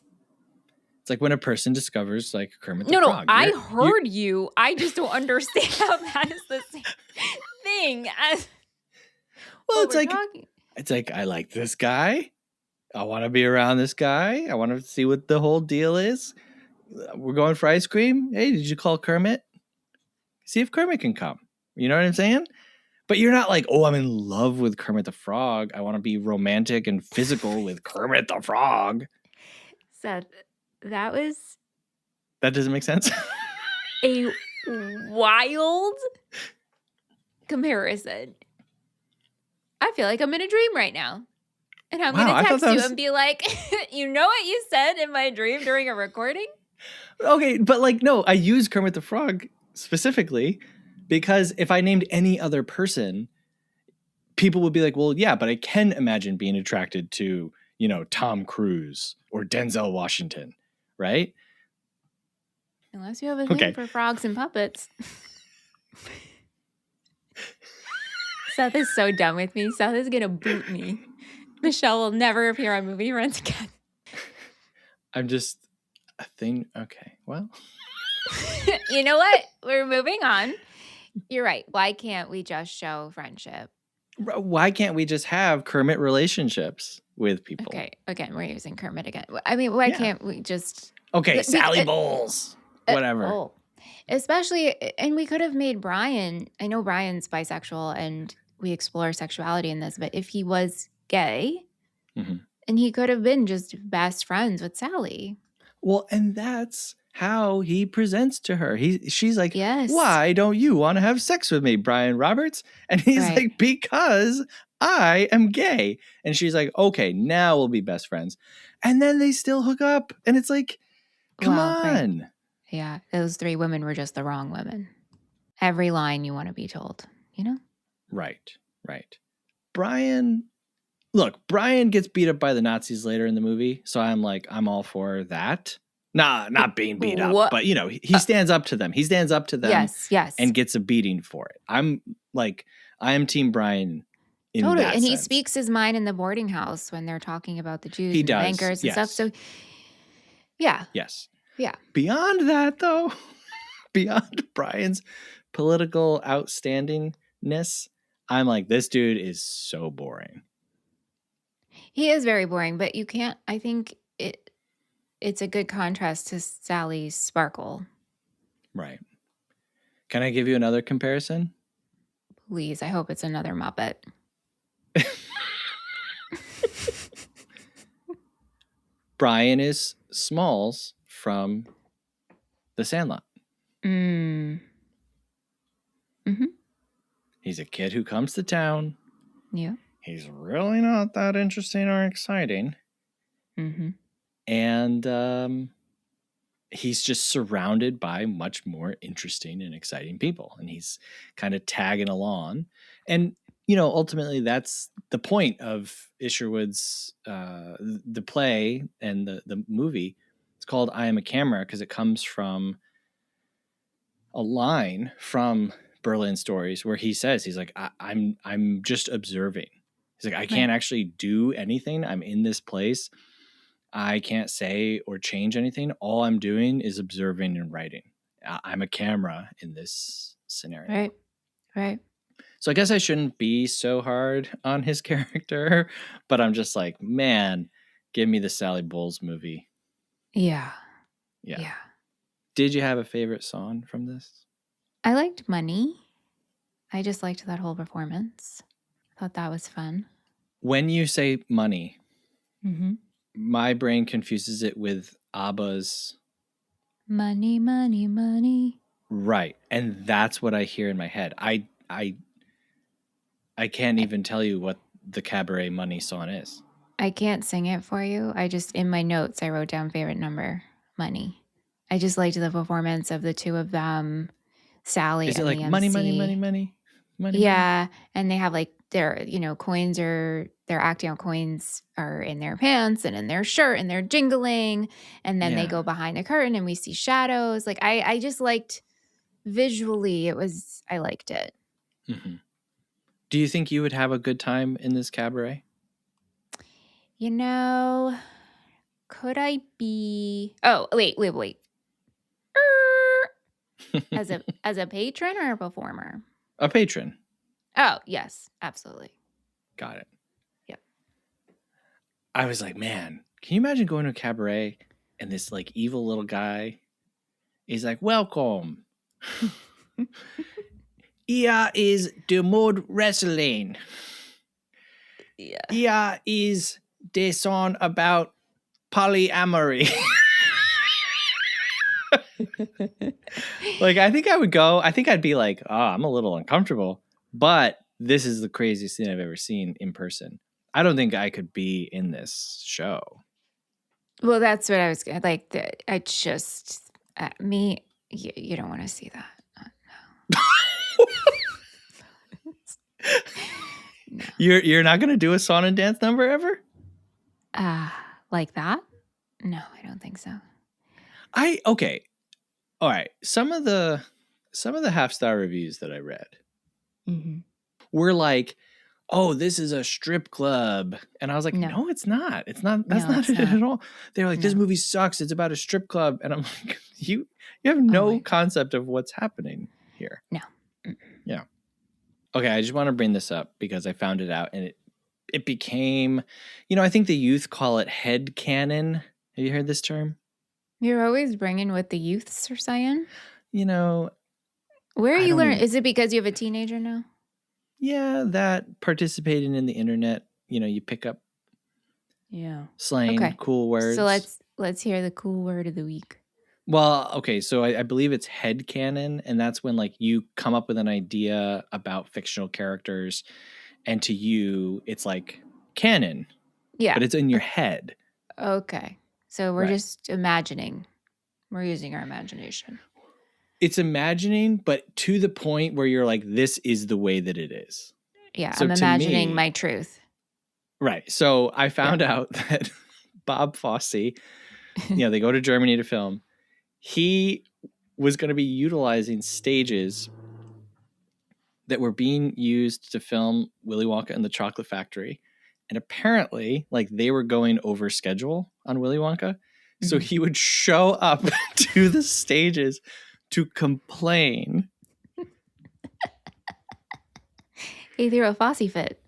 S2: It's like when a person discovers like Kermit the
S3: Frog.
S2: No,
S3: I heard you. I just don't understand how that is the same thing as.
S2: Well, it's like I like this guy. I want to be around this guy. I want to see what the whole deal is. We're going for ice cream. Hey, did you call Kermit? See if Kermit can come. You know what I'm saying? But you're not like, oh, I'm in love with Kermit the Frog. I want to be romantic and physical with Kermit the Frog.
S3: Seth, that
S2: doesn't make sense.
S3: A wild comparison. I feel like I'm in a dream right now. And I'm going to text you and be like, you know what you said in my dream during a recording?
S2: Okay, but like, no, I use Kermit the Frog specifically because if I named any other person, people would be like, well, yeah, but I can imagine being attracted to, Tom Cruise or Denzel Washington, right?
S3: Unless you have a thing for frogs and puppets. Seth is so done with me. Seth is going to boot me. Michelle will never appear on Movie Friends again.
S2: I'm just a thing. Okay, well.
S3: You know what? We're moving on. You're right. Why can't we just show friendship?
S2: Why can't we just have Kermit relationships with people?
S3: Okay, again, we're using Kermit again. I mean, why can't we just...
S2: Okay, Sally Bowles. Whatever.
S3: Especially, and we could have made Brian... I know Brian's bisexual and we explore sexuality in this, but if he was gay, and he could have been just best friends with Sally.
S2: Well, and that's how he presents to her. She's like,
S3: yes.
S2: Why don't you want to have sex with me, Brian Roberts? And he's like, because I am gay. And she's like, okay, now we'll be best friends. And then they still hook up. And it's like, come on.
S3: Right. Yeah, those three women were just the wrong women. Every line you want to be told,
S2: Right. Brian gets beat up by the Nazis later in the movie. So I'm like, I'm all for that. Nah, not being beat up, but he stands up to them. He stands up to them
S3: yes.
S2: and gets a beating for it. I am Team Brian in
S3: totally.
S2: that
S3: And
S2: sense.
S3: he speaks his mind in the boarding house when they're talking about the Jews and
S2: does,
S3: bankers and
S2: yes.
S3: stuff. So yeah.
S2: Yes.
S3: Yeah.
S2: Beyond that though, beyond Brian's political outstandingness, I'm like, this dude is so boring.
S3: He is very boring, but you can't, I think it's a good contrast to Sally's sparkle.
S2: Right. Can I give you another comparison?
S3: Please. I hope it's another Muppet.
S2: Brian is Smalls from The Sandlot.
S3: Mm-hmm.
S2: He's a kid who comes to town.
S3: Yeah.
S2: He's really not that interesting or exciting.
S3: Mm-hmm.
S2: And he's just surrounded by much more interesting and exciting people. And he's kind of tagging along. And, ultimately that's the point of Isherwood's, the play and the movie. It's called I Am a Camera because it comes from a line from Berlin Stories where he says, he's like, I'm just observing. He's like, I can't actually do anything. I'm in this place. I can't say or change anything. All I'm doing is observing and writing. I'm a camera in this scenario.
S3: Right.
S2: So I guess I shouldn't be so hard on his character, but I'm just like, man, give me the Sally Bowles movie.
S3: Yeah.
S2: Did you have a favorite song from this?
S3: I liked Money. I just liked that whole performance. I thought that was fun.
S2: When you say money,
S3: my
S2: brain confuses it with ABBA's
S3: Money, Money, Money.
S2: Right. And that's what I hear in my head. I can't even tell you what the Cabaret Money song is.
S3: I can't sing it for you. I just, in my notes, I wrote down favorite number, Money. I just liked the performance of the two of them, Sally and the MC. Is it like money, money, money, money? Money, yeah. Money. And they have like their, coins they're acting out coins are in their pants and in their shirt and they're jingling. And then they go behind the curtain and we see shadows. Like I just liked visually, I liked it.
S2: Mm-hmm. Do you think you would have a good time in this cabaret?
S3: Could I be? Oh, wait. As a patron or a performer?
S2: A patron.
S3: Oh, yes, absolutely.
S2: Got it.
S3: Yep.
S2: I was like, man, can you imagine going to a cabaret and this like evil little guy is like, welcome. Here is the mud wrestling.
S3: Yeah.
S2: Here is the song about polyamory. Like, I think I would go. I think I'd be like, oh, I'm a little uncomfortable, but this is the craziest thing I've ever seen in person. I don't think I could be in this show.
S3: Well, that's what I was like. I just, me, you don't want to see that. No.
S2: You're not gonna do a song and dance number ever?
S3: Like that? No, I don't think so.
S2: Okay. All right. Some of the 5-star reviews that I read were like, "Oh, this is a strip club," and I was like, "No, it's not. It's not. That's not it at all." They were like, "This movie sucks. It's about a strip club," and I'm like, "You have no concept of what's happening here."
S3: No.
S2: Yeah. Okay, I just want to bring this up because I found it out, and it became, I think the youth call it head canon. Have you heard this term?
S3: You're always bringing what the youths are saying.
S2: Where
S3: are you learning? Is it because you have a teenager now?
S2: Yeah, that participating in the internet, you pick up slang, cool words.
S3: So let's hear the cool word of the week.
S2: Well, okay, so I believe it's head canon, and that's when like you come up with an idea about fictional characters, and to you it's like canon. Yeah. But it's in your head.
S3: Okay. So we're just imagining. We're using our imagination.
S2: It's imagining, but to the point where you're like, this is the way that it is.
S3: Yeah, so I'm imagining my truth.
S2: Right. So I found out that Bob Fosse, they go to Germany to film. He was going to be utilizing stages that were being used to film Willy Wonka and the Chocolate Factory. And apparently, like, they were going over schedule on Willy Wonka. So he would show up to the stages to complain.
S3: He threw a Fosse fit.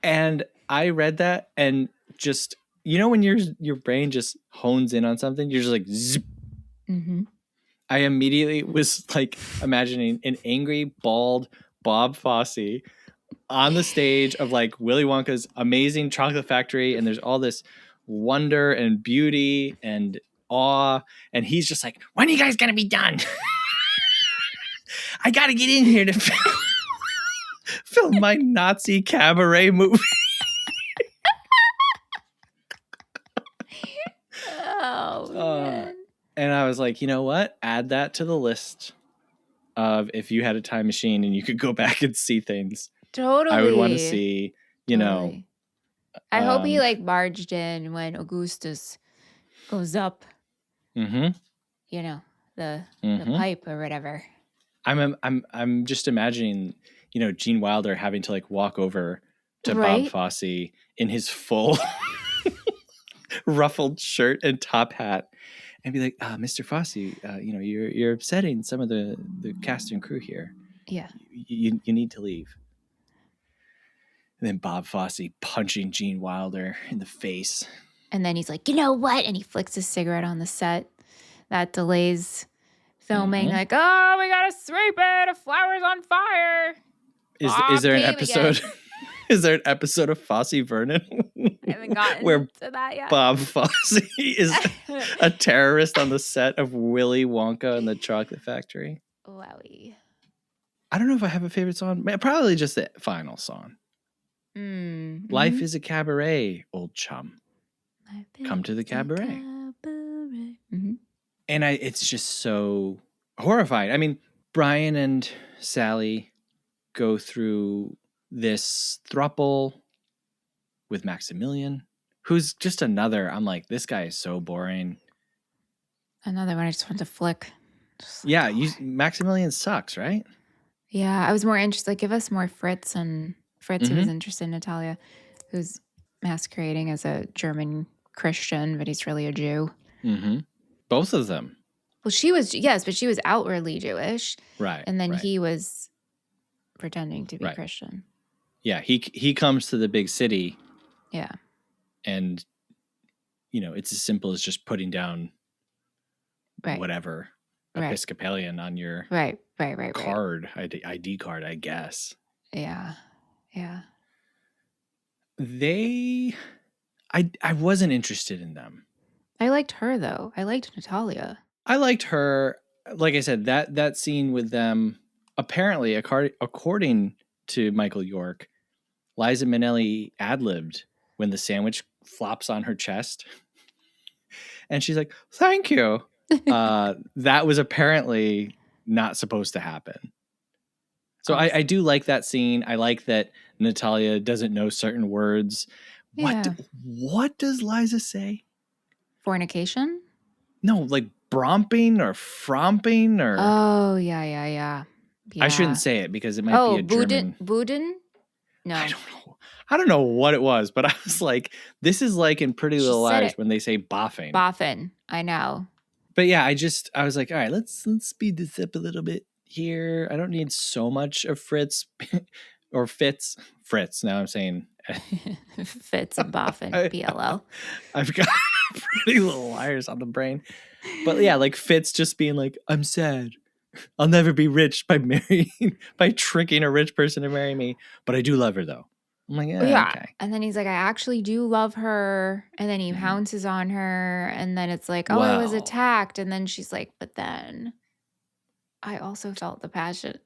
S2: And I read that and just, when your brain just hones in on something, you're just like, zip. I immediately was like imagining an angry, bald Bob Fosse on the stage of like Willy Wonka's amazing chocolate factory. And there's all this wonder and beauty and awe. And he's just like, when are you guys going to be done? I got to get in here to film my Nazi cabaret movie.
S3: Oh, man.
S2: And I was like, you know what? Add that to the list of if you had a time machine and you could go back and see things.
S3: Totally.
S2: I would want to see,
S3: I hope he like barged in when Augustus goes up. The pipe or whatever.
S2: I'm just imagining, Gene Wilder having to like walk over to Bob Fosse in his full ruffled shirt and top hat and be like, Mr. Fosse, you're upsetting some of the cast and crew here.
S3: Yeah.
S2: You need to leave. And then Bob Fosse punching Gene Wilder in the face.
S3: And then he's like, you know what? And he flicks his cigarette on the set. That delays filming. Like, oh, we got to sweep it. A flower's on fire.
S2: Is there an episode? Is there an episode of Fosse Vernon?
S3: I haven't gotten
S2: where
S3: to that yet.
S2: Bob Fosse is a terrorist on the set of Willy Wonka and the Chocolate Factory.
S3: Wowie.
S2: I don't know if I have a favorite song. Probably just the final song. Life is a cabaret, old chum. Come to the cabaret. And it's just so horrifying. I mean, Brian and Sally go through this throuple with Maximilian, who's just another. I'm like, this guy is so boring.
S3: Another one I just want to flick.
S2: Yeah, Maximilian sucks, right?
S3: Yeah, I was more interested. Like, give us more Fritz, and Fritz, who was interested in Natalia, who's masquerading as a German Christian, but he's really a Jew.
S2: Both of them.
S3: Well, she was, yes, but she was outwardly Jewish.
S2: Right.
S3: And then he was pretending to be Christian.
S2: Yeah, he comes to the big city.
S3: Yeah.
S2: And, it's as simple as just putting down whatever Episcopalian on your card, ID card, I guess.
S3: Yeah. Yeah.
S2: I wasn't interested in them.
S3: I liked her, though. I liked Natalia.
S2: I liked her. Like I said, that scene with them, apparently, according to Michael York, Liza Minnelli ad-libbed when the sandwich flops on her chest. And she's like, thank you. That was apparently not supposed to happen. So I do like that scene. I like that Natalia doesn't know certain words.
S3: Yeah.
S2: What does Liza say?
S3: Fornication?
S2: No, like bromping or fromping or
S3: Oh, yeah.
S2: I shouldn't say it because it might be a German.
S3: Buden? No.
S2: I don't know. I don't know what it was, but I was like, this is like in Pretty Little
S3: said
S2: Liars
S3: it.
S2: when they say boffing.
S3: Boffin. I know.
S2: But yeah, I was like, all right, let's speed this up a little bit here. I don't need so much of Fritz or Fitz. Fritz. Now I'm saying
S3: Fitz and Boffin. BLL.
S2: I've got Pretty Little Liars on the brain. But yeah, like Fitz just being like, I'm sad. I'll never be rich by tricking a rich person to marry me. But I do love her though. I'm like, yeah. Okay.
S3: And then he's like, I actually do love her. And then he pounces on her. And then it's like, I was attacked. And then she's like, but then I also felt the passion.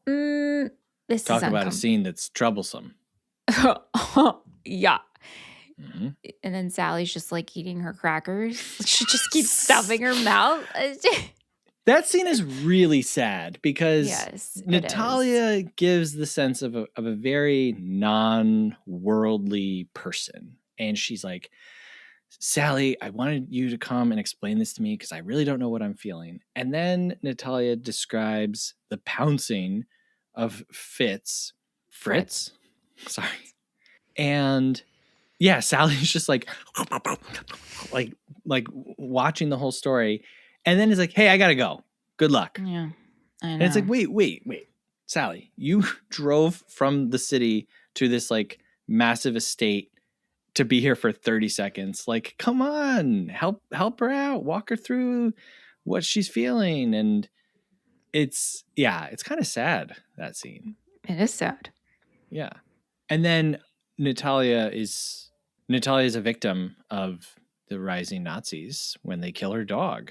S3: This
S2: Talk
S3: is
S2: about a scene that's troublesome.
S3: Yeah.
S2: Mm-hmm.
S3: And then Sally's just like eating her crackers. She just keeps stuffing her mouth.
S2: That scene is really sad because Natalia gives the sense of a very non-worldly person. And she's like, Sally, I wanted you to come and explain this to me because I really don't know what I'm feeling. And then Natalia describes the pouncing of Fritz. Sorry. And yeah, Sally's just like watching the whole story. And then it's like, hey, I got to go. Good luck.
S3: Yeah, I know.
S2: And it's like, wait. Sally, you drove from the city to this like massive estate to be here for 30 seconds. Like, come on, help her out. Walk her through what she's feeling. And it's kind of sad, that scene.
S3: It is sad.
S2: Yeah. And then Natalia is a victim of the rising Nazis when they kill her dog.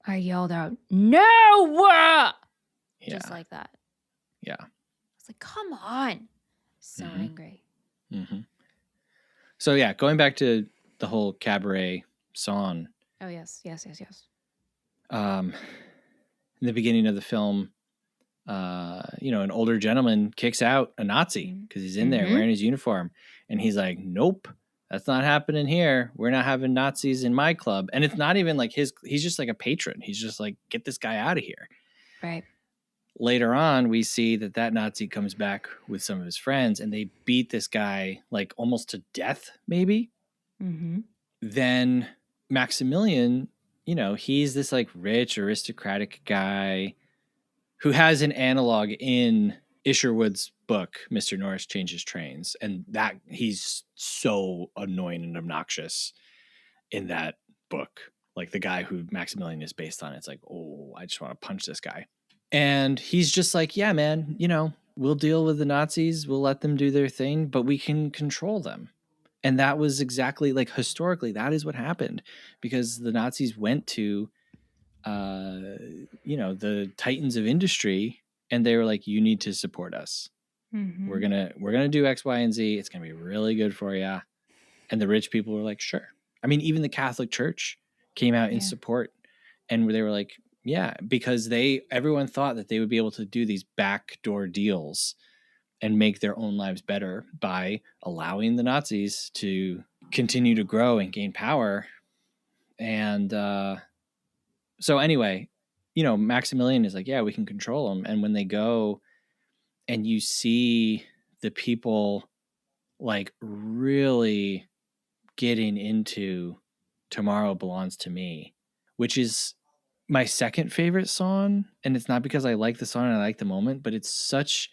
S3: I yelled out, no! Just like that.
S2: Yeah.
S3: I was like, come on. So angry.
S2: Mm-hmm. So yeah, going back to the whole Cabaret song.
S3: Oh, yes.
S2: In the beginning of the film, an older gentleman kicks out a Nazi because he's in there wearing his uniform. And he's like, nope, that's not happening here. We're not having Nazis in my club. And it's not even like he's just like a patron. He's just like, get this guy out of here.
S3: Right.
S2: Later on, we see that Nazi comes back with some of his friends and they beat this guy like almost to death, maybe.
S3: Mm-hmm.
S2: Then Maximilian, he's this like rich aristocratic guy who has an analog in Isherwood's book, Mr. Norris Changes Trains. And that he's so annoying and obnoxious in that book. Like the guy who Maximilian is based on. It's like, oh, I just want to punch this guy. And he's just like, yeah, man, we'll deal with the Nazis. We'll let them do their thing, but we can control them. And that was exactly like historically, that is what happened because the Nazis went to, the titans of industry and they were like, you need to support us. Mm-hmm. We're going to do X, Y, and Z. It's going to be really good for you. And the rich people were like, sure. I mean, even the Catholic Church came out in support and they were like, yeah, because everyone thought that they would be able to do these backdoor deals and make their own lives better by allowing the Nazis to continue to grow and gain power. And so anyway, Maximilian is like, yeah, we can control them. And when they go and you see the people like really getting into Tomorrow Belongs to Me, which is my second favorite song. And it's not because I like the song and I like the moment, but it's such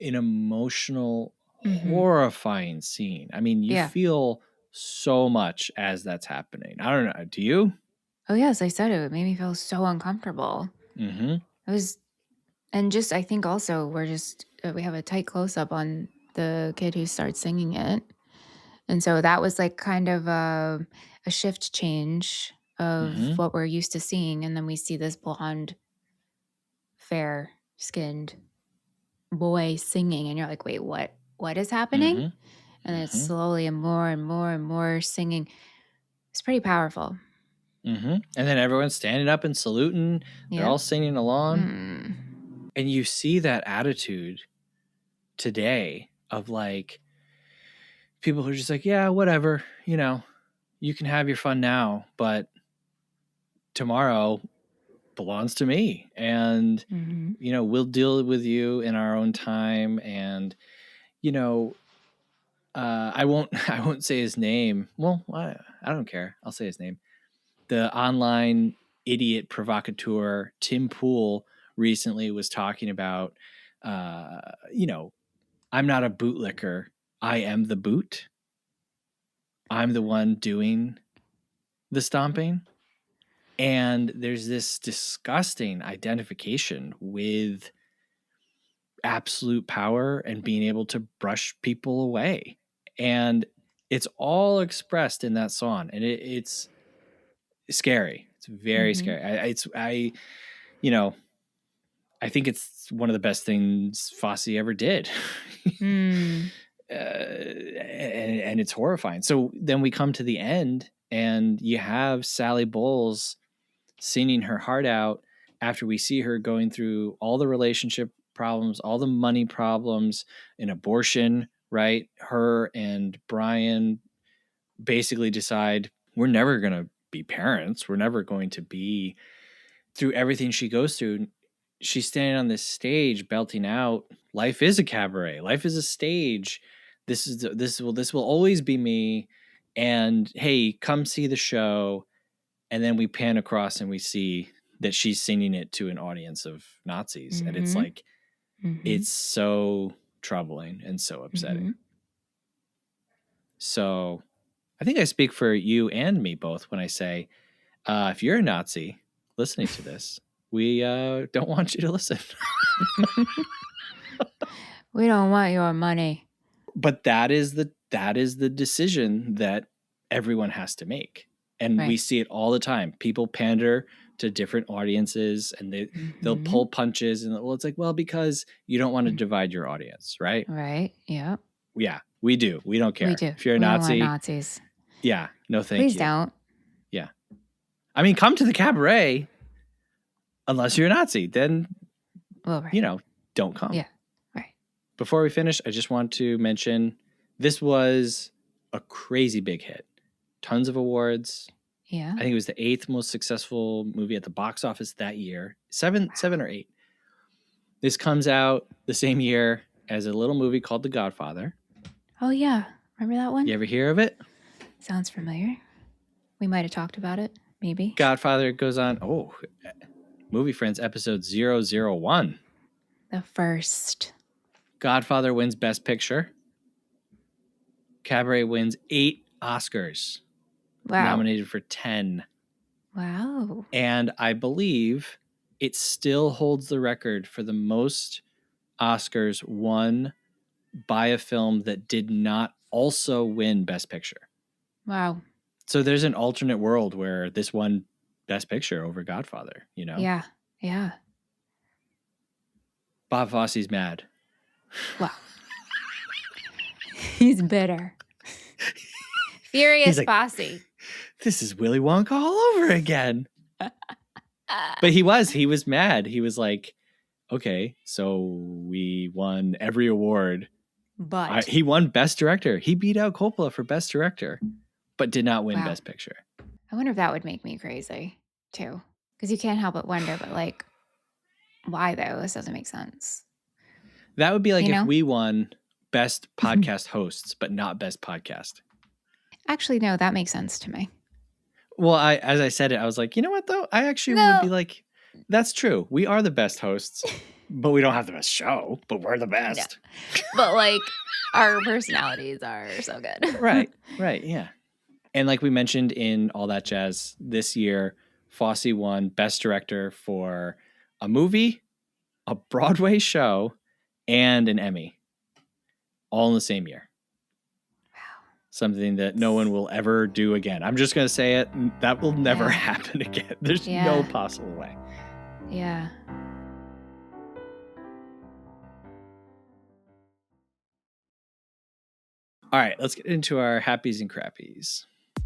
S2: an emotional, horrifying scene. I mean, you feel so much as that's happening. I don't know. Do you?
S3: Oh, yes. I said it made me feel so uncomfortable. Mm-hmm. It was, and just, I think also we have a tight close up on the kid who starts singing it. And so that was like kind of a shift change of what we're used to seeing. And then we see this blonde, fair-skinned boy singing. And you're like, wait, what is happening? Mm-hmm. And it's slowly and more singing. It's pretty powerful.
S2: Mm-hmm. And then everyone's standing up and saluting. They're all singing along. And you see that attitude today of like people who are just like, yeah, whatever, you know, you can have your fun now, but tomorrow belongs to me. And, you know, we'll deal with you in our own time. And, you know, I won't say his name. Well, I don't care. I'll say his name. The online idiot provocateur Tim Pool recently was talking about, you know, I'm not a bootlicker. I am the boot. I'm the one doing the stomping. And there's this disgusting identification with absolute power and being able to brush people away. And it's all expressed in that song. And it's scary. It's very scary. You know, I think it's one of the best things Fosse ever did. And it's horrifying. So then we come to the end and you have Sally Bowles singing her heart out after we see her going through all the relationship problems, all the money problems, an abortion, right? Her and Brian basically decide we're never going to be parents. We're never going to be through everything she goes through. She's standing on this stage belting out, life is a cabaret. Life is a stage. This will always be me. And hey, come see the show. And then we pan across and we see that she's singing it to an audience of Nazis. And it's like, it's so troubling and so upsetting. So I think I speak for you and me both when I say, if you're a Nazi listening to this, we don't want you to listen.
S3: We don't want your money.
S2: But that is the decision that everyone has to make. And we see it all the time. People pander to different audiences and they'll pull punches and it's like, well, because you don't want to divide your audience, right?
S3: Right. Yeah.
S2: Yeah, we do. We don't care.
S3: We do.
S2: If you're a
S3: we
S2: Nazi,
S3: don't want Nazis.
S2: Yeah, no thank you.
S3: Please don't.
S2: Yeah. I mean, come to the cabaret unless you're a Nazi. Then, you know, don't come.
S3: Yeah, right.
S2: Before we finish, I just want to mention this was a crazy big hit. Tons of awards.
S3: Yeah.
S2: I think it was the 8th most successful movie at the box office that year. Seven or 8. This comes out the same year as a little movie called The Godfather.
S3: Oh, yeah. Remember that one?
S2: You ever hear of it?
S3: Sounds familiar. We might have talked about it, maybe.
S2: Godfather goes on, Movie Friends episode 001.
S3: The first.
S2: Godfather wins Best Picture. Cabaret wins 8 Oscars.
S3: Wow.
S2: Nominated for 10.
S3: Wow.
S2: And I believe it still holds the record for the most Oscars won by a film that did not also win Best Picture.
S3: Wow.
S2: So there's an alternate world where this won Best Picture over Godfather, you know?
S3: Yeah. Yeah.
S2: Bob Fosse's mad.
S3: Wow. He's bitter. Furious
S2: like,
S3: Fosse.
S2: This is Willy Wonka all over again. But he was mad. He was like, okay, so we won every award.
S3: But
S2: he won Best Director. He beat out Coppola for Best Director, but did not win Best Picture.
S3: I wonder if that would make me crazy too. Because you can't help but wonder, but like, why though? This doesn't make sense.
S2: That would be like if we won Best Podcast Hosts, but not Best Podcast.
S3: Actually, no, that makes sense to me.
S2: Well, as I said it, I was like, you know what though? I actually would be like, that's true. We are the best hosts, but we don't have the best show, but we're the best.
S3: Yeah. But like our personalities are so good.
S2: Right, yeah. And like we mentioned in All That Jazz, this year, Fosse won Best Director for a movie, a Broadway show, and an Emmy. All in the same year. Something that no one will ever do again. I'm just going to say it. That will never happen again. There's no possible way.
S3: Yeah.
S2: All right, let's get into our happies and crappies.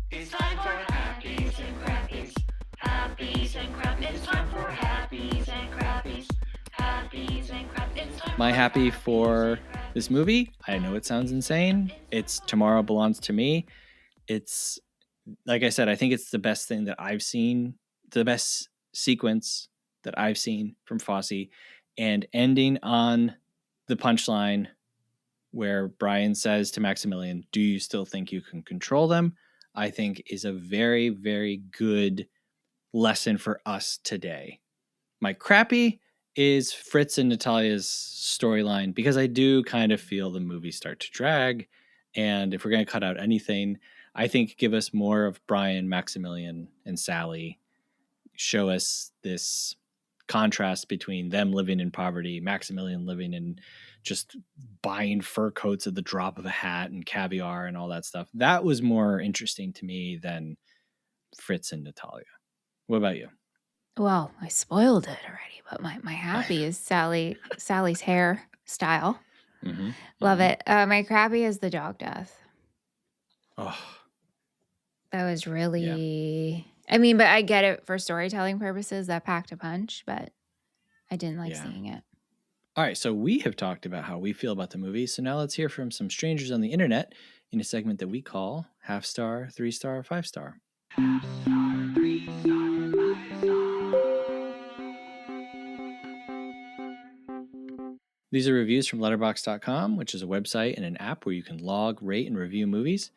S8: It's time for happies and crappies. Happies and crappies. It's time for happies and crappies. Happies
S2: My happy for this movie, I know it sounds insane. It's Tomorrow Belongs to Me. It's, like I said, I think it's the best thing that I've seen, the best sequence that I've seen from Fosse, and ending on the punchline where Brian says to Maximilian, "Do you still think you can control them?" I think is a very, very good lesson for us today. My crappy is Fritz and Natalia's storyline, because I do kind of feel the movie start to drag. And if we're going to cut out anything, I think give us more of Brian, Maximilian, and Sally. Show us this contrast between them living in poverty, Maximilian living in just buying fur coats at the drop of a hat and caviar and all that stuff. That was more interesting to me than Fritz and Natalia. What about you?
S3: Well, I spoiled it already, but my happy is Sally's hair style.
S2: Mm-hmm.
S3: Love it. My crappy is the dog death.
S2: Oh,
S3: That was really... I mean, but I get it for storytelling purposes. That packed a punch, but I didn't like seeing it.
S2: All right, so we have talked about how we feel about the movie. So now let's hear from some strangers on the internet in a segment that we call Half Star, 3-Star, 5-Star. These are reviews from Letterboxd.com, which is a website and an app where you can log, rate, and review movies.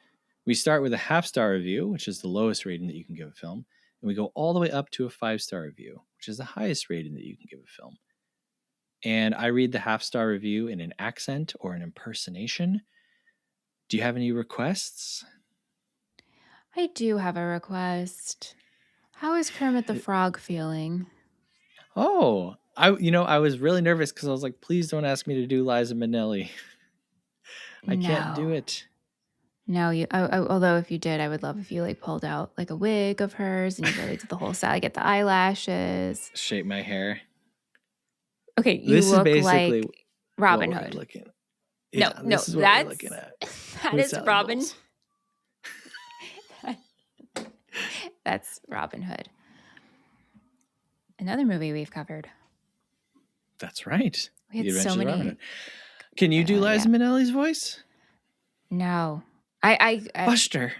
S2: We start with a half-star review, which is the lowest rating that you can give a film. And we go all the way up to a 5-star review, which is the highest rating that you can give a film. And I read the half-star review in an accent or an impersonation. Do you have any requests?
S3: I do have a request. How is Kermit the Frog feeling?
S2: Oh, I was really nervous because I was like, please don't ask me to do Liza Minnelli. I can't do it.
S3: No, although if you did, I would love if you like pulled out like a wig of hers and you really did the whole style, get the eyelashes,
S2: shape my hair.
S3: Okay, you
S2: this
S3: look
S2: is basically
S3: like Robin Hood.
S2: This is what we're looking at.
S3: That is Robin. That's Robin Hood. Another movie we've covered.
S2: That's right.
S3: We had so many.
S2: Can you do Liza Minnelli's voice?
S3: No. I
S2: Buster.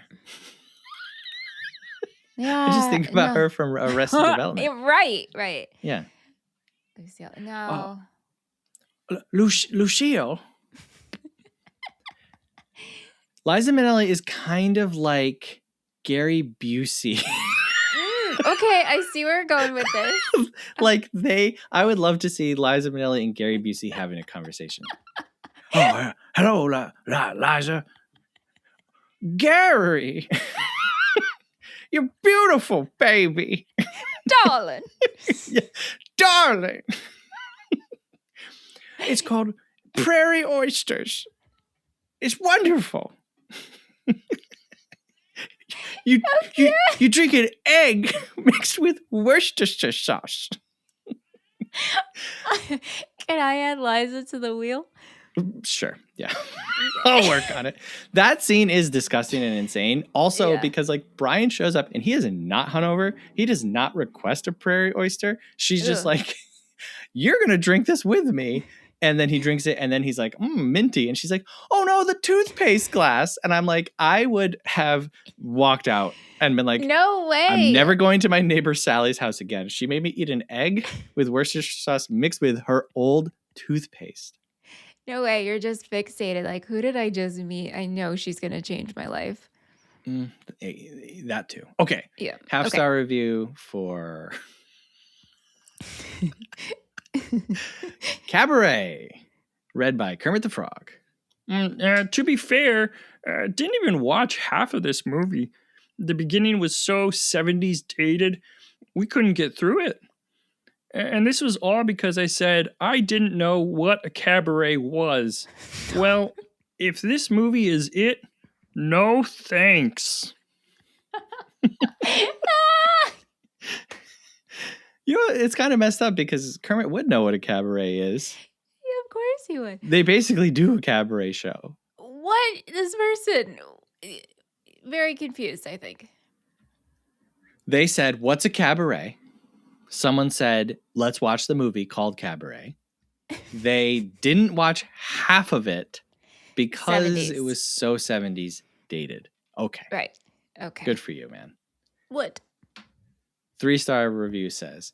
S3: Yeah.
S2: I just think about her from Arrested Development.
S3: Right.
S2: Yeah.
S3: Lucille. No.
S2: Lucille. Liza Minnelli is kind of like Gary Busey.
S3: Okay, I see where we're going with this.
S2: I would love to see Liza Minnelli and Gary Busey having a conversation. Oh, hello, Liza. Gary, you're beautiful, baby.
S3: Darling.
S2: Yeah, darling. It's called prairie oysters. It's wonderful. You drink an egg mixed with Worcestershire sauce.
S3: Can I add Liza to the wheel?
S2: Sure. Yeah. I'll work on it. That scene is disgusting and insane. Also, because like Brian shows up and he is not hungover. He does not request a prairie oyster. She's just like, you're going to drink this with me. And then he drinks it and then he's like, minty. And she's like, oh no, the toothpaste glass. And I'm like, I would have walked out and been like,
S3: no way.
S2: I'm never going to my neighbor Sally's house again. She made me eat an egg with Worcestershire sauce mixed with her old toothpaste.
S3: No way. You're just fixated. Like, who did I just meet? I know she's going to change my life.
S2: That too. Okay.
S3: Yeah.
S2: Half-star review for Cabaret, read by Kermit the Frog.
S9: To be fair, I didn't even watch half of this movie. The beginning was so 70s dated, we couldn't get through it. And this was all because I said I didn't know what a cabaret was. Well, if this movie is it, no thanks.
S2: It's kind of messed up because Kermit would know what a cabaret is.
S3: Yeah, of course he would.
S2: They basically do a cabaret show.
S3: What? This person... Very confused, I think.
S2: They said, what's a cabaret? Someone said, let's watch the movie called Cabaret. They didn't watch half of it because
S3: 70s.
S2: it was so 70s dated. Okay.
S3: Right. Okay.
S2: Good for you, man.
S3: What?
S2: 3-star review says,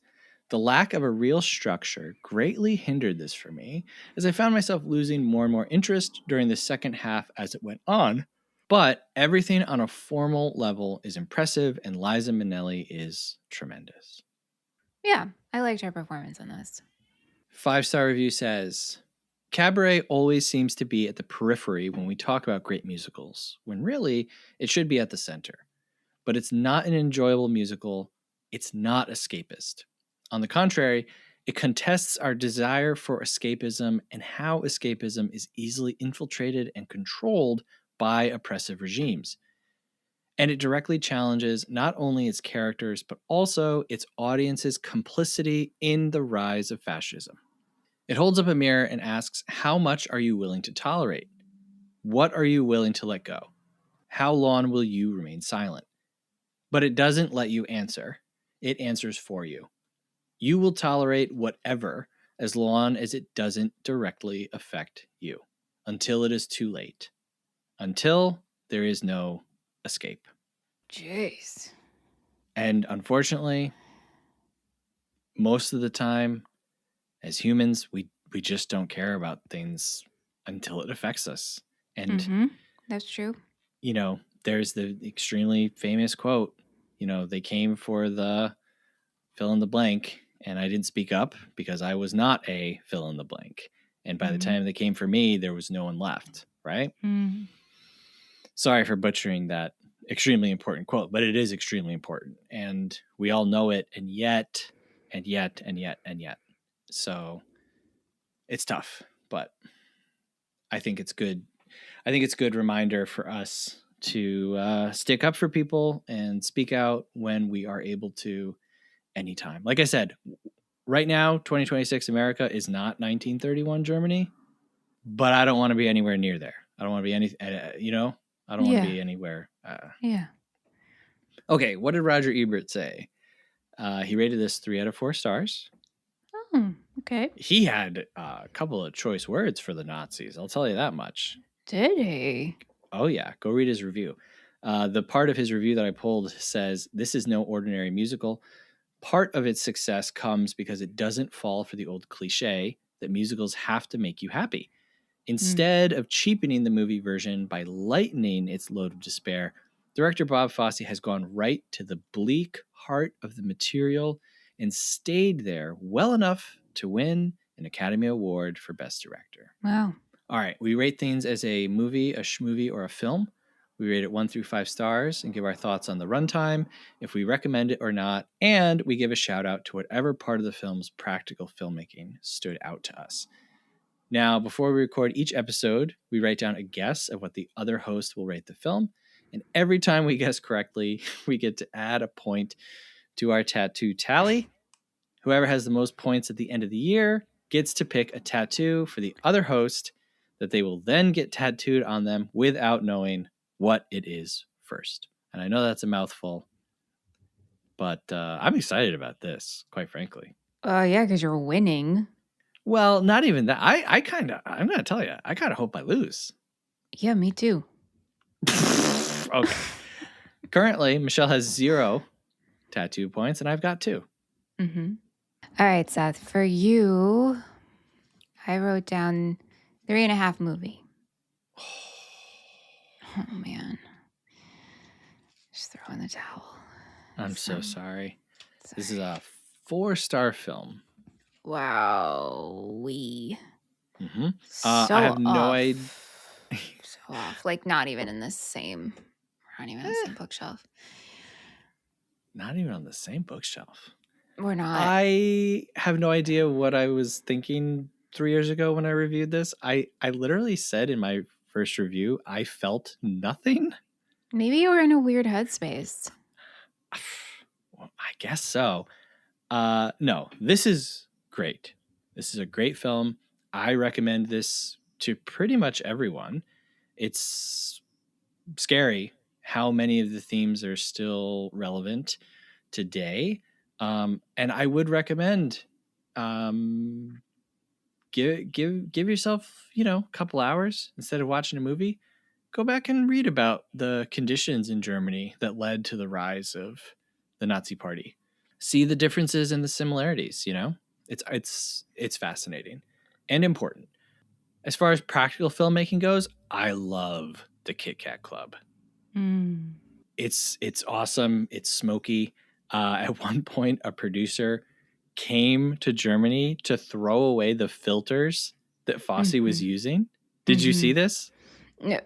S2: the lack of a real structure greatly hindered this for me, as I found myself losing more and more interest during the second half as it went on. But everything on a formal level is impressive, and Liza Minnelli is tremendous.
S3: Yeah, I liked her performance in this.
S2: 5-star review says, Cabaret always seems to be at the periphery when we talk about great musicals, when really it should be at the center. But it's not an enjoyable musical. It's not escapist. On the contrary, it contests our desire for escapism and how escapism is easily infiltrated and controlled by oppressive regimes. And it directly challenges not only its characters, but also its audience's complicity in the rise of fascism. It holds up a mirror and asks, how much are you willing to tolerate? What are you willing to let go? How long will you remain silent? But it doesn't let you answer. It answers for you. You will tolerate whatever as long as it doesn't directly affect you, until it is too late, until there is no escape.
S3: Jeez.
S2: And unfortunately, most of the time, as humans, we just don't care about things until it affects us. And,
S3: That's true.
S2: you know, there's the extremely famous quote, you know, they came for the fill in the blank, and I didn't speak up because I was not a fill in the blank. And by the time they came for me, there was no one left, right? Sorry for butchering that extremely important quote, but it is extremely important. And we all know it, and yet. So it's tough, but I think it's good. I think it's a good reminder for us to stick up for people and speak out when we are able to anytime. Like I said, right now, 2026 America is not 1931 Germany, but I don't want to be anywhere near there. I don't want to be I don't want to be anywhere. Okay, what did Roger Ebert say? He rated this 3 out of 4 stars.
S3: Oh, okay.
S2: He had a couple of choice words for the Nazis. I'll tell you that much.
S3: Did he?
S2: Oh, yeah. Go read his review. The part of his review that I pulled says, this is no ordinary musical. Part of its success comes because it doesn't fall for the old cliche that musicals have to make you happy. Instead of cheapening the movie version by lightening its load of despair, director Bob Fosse has gone right to the bleak heart of the material and stayed there well enough to win an Academy Award for Best Director.
S3: Wow.
S2: All right, we rate things as a movie, a schmovie, or a film. We rate it 1 through 5 stars and give our thoughts on the runtime, if we recommend it or not, and we give a shout out to whatever part of the film's practical filmmaking stood out to us. Now, before we record each episode, we write down a guess of what the other host will rate the film, and every time we guess correctly, we get to add a point to our tattoo tally. Whoever has the most points at the end of the year gets to pick a tattoo for the other host that they will then get tattooed on them without knowing what it is first. And I know that's a mouthful, but I'm excited about this, quite frankly.
S3: Yeah, because you're winning.
S2: Well, not even that. I'm going to tell you, I kind of hope I lose.
S3: Yeah, me too.
S2: Okay. Currently, Michelle has 0 tattoo points, and I've got 2.
S3: All right, Seth, for you, I wrote down 3.5 movie. Oh, man. Just throw in the towel.
S2: I'm so sorry. This is a 4-star film.
S3: Wow.
S2: I have no idea.
S3: So off. Like, not even in the same. We're not even on the same bookshelf.
S2: Not even on the same bookshelf.
S3: We're not.
S2: I have no idea what I was thinking 3 years ago when I reviewed this. I literally said in my first review, I felt nothing.
S3: Maybe you were in a weird headspace.
S2: Well, I guess so. No, this is great. This is a great film. I recommend this to pretty much everyone. It's scary how many of the themes are still relevant today. And I would recommend giving give yourself, a couple hours instead of watching a movie. Go back and read about the conditions in Germany that led to the rise of the Nazi Party. See the differences and the similarities, It's fascinating and important. As far as practical filmmaking goes, I love the Kit Kat Club. It's awesome. It's smoky. At one point, a producer came to Germany to throw away the filters that Fosse was using. Did you see this?
S3: No,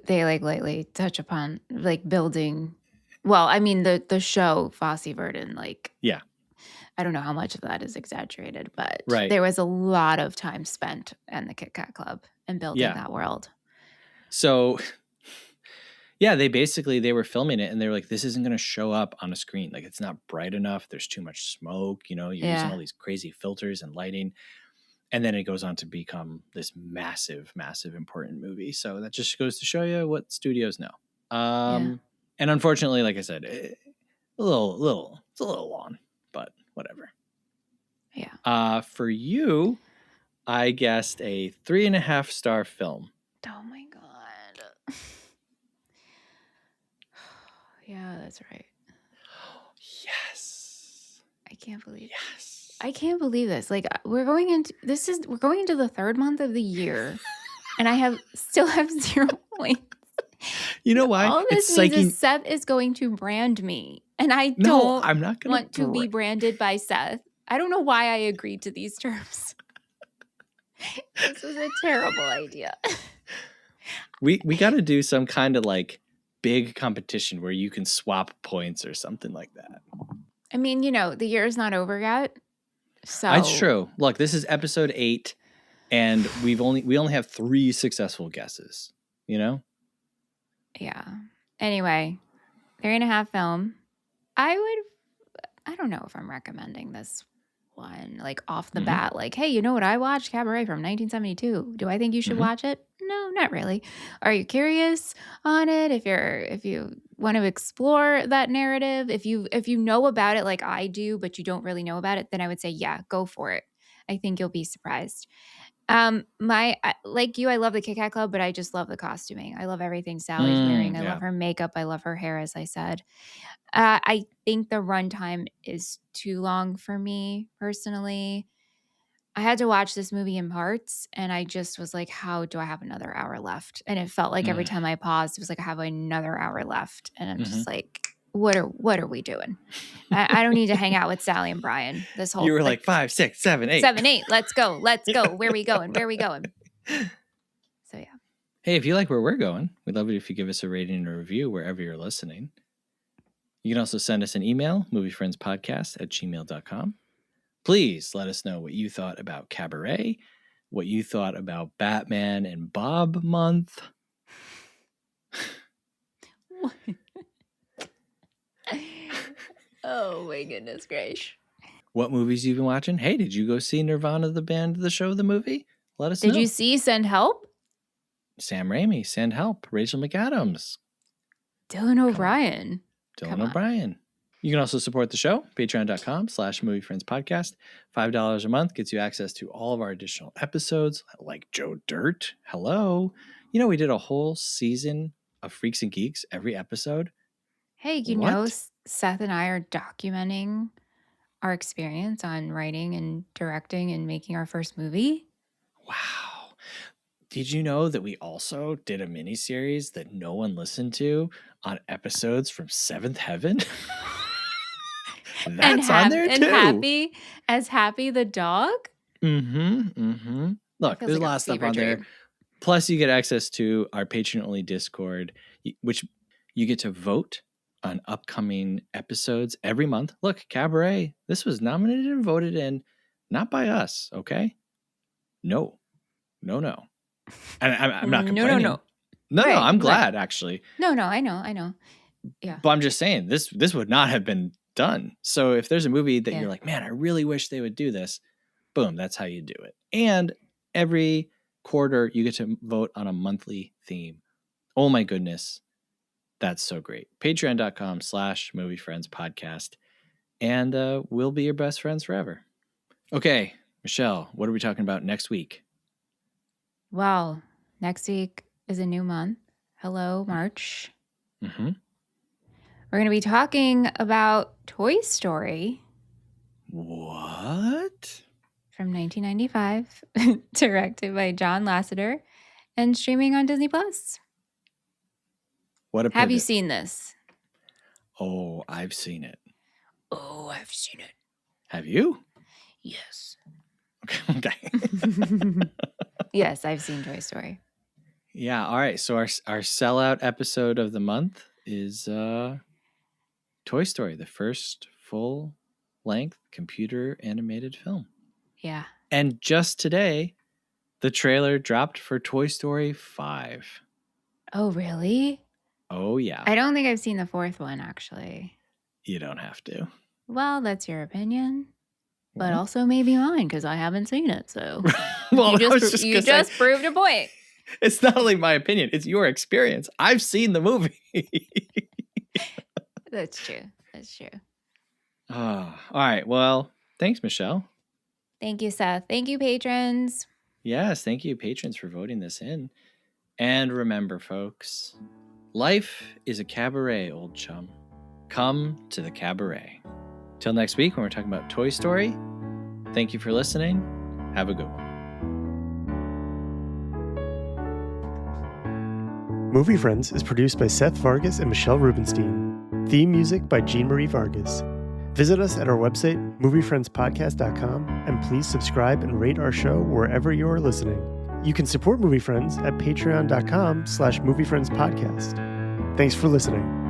S3: they lightly touch upon building. Well, I mean the show Fosse Verdon,
S2: Yeah.
S3: I don't know how much of that is exaggerated, but
S2: Right.
S3: there was a lot of time spent in the Kit Kat Club and building that world.
S2: So, yeah, they were filming it and they were like, this isn't going to show up on a screen. It's not bright enough. There's too much smoke. You're using all these crazy filters and lighting. And then it goes on to become this massive, massive, important movie. So that just goes to show you what studios know. And unfortunately, like I said, it's a little long, but whatever.
S3: Yeah.
S2: For you, I guessed a 3.5-star film.
S3: Oh my God. Yeah, that's right.
S2: Yes.
S3: I can't believe
S2: Yes.
S3: I can't believe this. We're going into the third month of the year, and I still have 0 points.
S2: You know why?
S3: All this means is Seth is going to brand me, and I'm not gonna want to be branded by Seth. I don't know why I agreed to these terms. This was a terrible idea.
S2: We got to do some kind of big competition where you can swap points or something like that.
S3: I mean, the year is not over yet. So
S2: That's true. Look, this is episode 8 and we only have 3 successful guesses,
S3: Yeah. Anyway, 3.5 film. I don't know if I'm recommending this one off the bat. Hey, you know what I watched? Cabaret from 1972. Do I think you should watch it? No, not really. Are you curious on it? If you want to explore that narrative, if you know about it like I do, but you don't really know about it, then I would say, yeah, go for it. I think you'll be surprised. Like you, I love the Kit Kat Club, but I just love the costuming. I love everything Sally's wearing. I love her makeup. I love her hair, as I said. I think the runtime is too long for me personally. I had to watch this movie in parts, and I just was like, how do I have another hour left? And it felt like every time I paused, it was like, I have another hour left. And I'm just like, what are we doing? I don't need to hang out with Sally and Brian this whole.
S2: You were like 5, 6, 7, 8.
S3: 7, 8. Let's go. Where are we going? So yeah.
S2: Hey, if you like where we're going, we'd love it if you give us a rating and a review wherever you're listening. You can also send us an email, moviefriendspodcast@gmail.com. Please let us know what you thought about Cabaret, what you thought about Batman and Bob month.
S3: Oh my goodness gracious.
S2: What movies you've been watching? Hey, did you go see Nirvana, the band, the show, the movie? Let us know.
S3: Did you see Send Help?
S2: Sam Raimi, Send Help, Rachel McAdams.
S3: Dylan O'Brien.
S2: You can also support the show, patreon.com/moviefriendspodcast. $5 a month gets you access to all of our additional episodes, like Joe Dirt. Hello. We did a whole season of Freaks and Geeks every episode.
S3: Hey, you know, Seth and I are documenting our experience on writing and directing and making our first movie.
S2: Wow. Did you know that we also did a miniseries that no one listened to on episodes from Seventh Heaven? That's on there too.
S3: And Happy the dog?
S2: Look, there's a lot of stuff on there. Plus, you get access to our Patreon-only Discord, which you get to vote on upcoming episodes every month. Look, Cabaret, this was nominated and voted in, not by us, okay? No. And I'm not complaining. No,
S3: right,
S2: I'm glad, actually.
S3: No, I know. Yeah.
S2: But I'm just saying, this would not have been done. So if there's a movie that you're like, man, I really wish they would do this, boom, that's how you do it. And every quarter, you get to vote on a monthly theme. Oh my goodness. That's so great. Patreon.com/moviefriendspodcast. And we'll be your best friends forever. Okay, Michelle, what are we talking about next week?
S3: Well, next week is a new month. Hello, March.
S2: Mm-hmm.
S3: We're going to be talking about Toy Story.
S2: What?
S3: From 1995, directed by John Lasseter and streaming on Disney+.
S2: What a
S3: Have you
S2: pivot.
S3: seen this?
S2: Oh, I've seen it.
S3: Oh, I've seen it.
S2: Have you?
S3: Yes.
S2: Okay.
S3: Yes, I've seen Toy Story.
S2: Yeah, all right. So our sellout episode of the month is Toy Story, the first full-length computer animated film.
S3: Yeah.
S2: And just today, the trailer dropped for Toy Story 5.
S3: Oh, really?
S2: Oh, yeah.
S3: I don't think I've seen the fourth one, actually.
S2: You don't have to.
S3: Well, that's your opinion. But
S2: Well.
S3: also maybe mine, because I haven't seen it, so.
S2: Well,
S3: you
S2: I was
S3: just,
S2: just
S3: you
S2: gonna
S3: just
S2: say,
S3: proved a point.
S2: it's not only my opinion, it's your experience. I've seen the movie.
S3: That's true. That's true.
S2: Oh, all right. Well, thanks, Michelle.
S3: Thank you, Seth. Thank you, patrons.
S2: Yes, thank you, patrons, for voting this in. And remember, folks, life is a cabaret, old chum. Come to the cabaret. Till next week when we're talking about Toy Story, thank you for listening. Have a good one.
S10: Movie Friends is produced by Seth Vargas and Michelle Rubenstein. Theme music by Jean Marie Vargas. Visit us at our website, moviefriendspodcast.com, and please subscribe and rate our show wherever you are listening. You can support Movie Friends at patreon.com/moviefriendspodcast. Thanks for listening.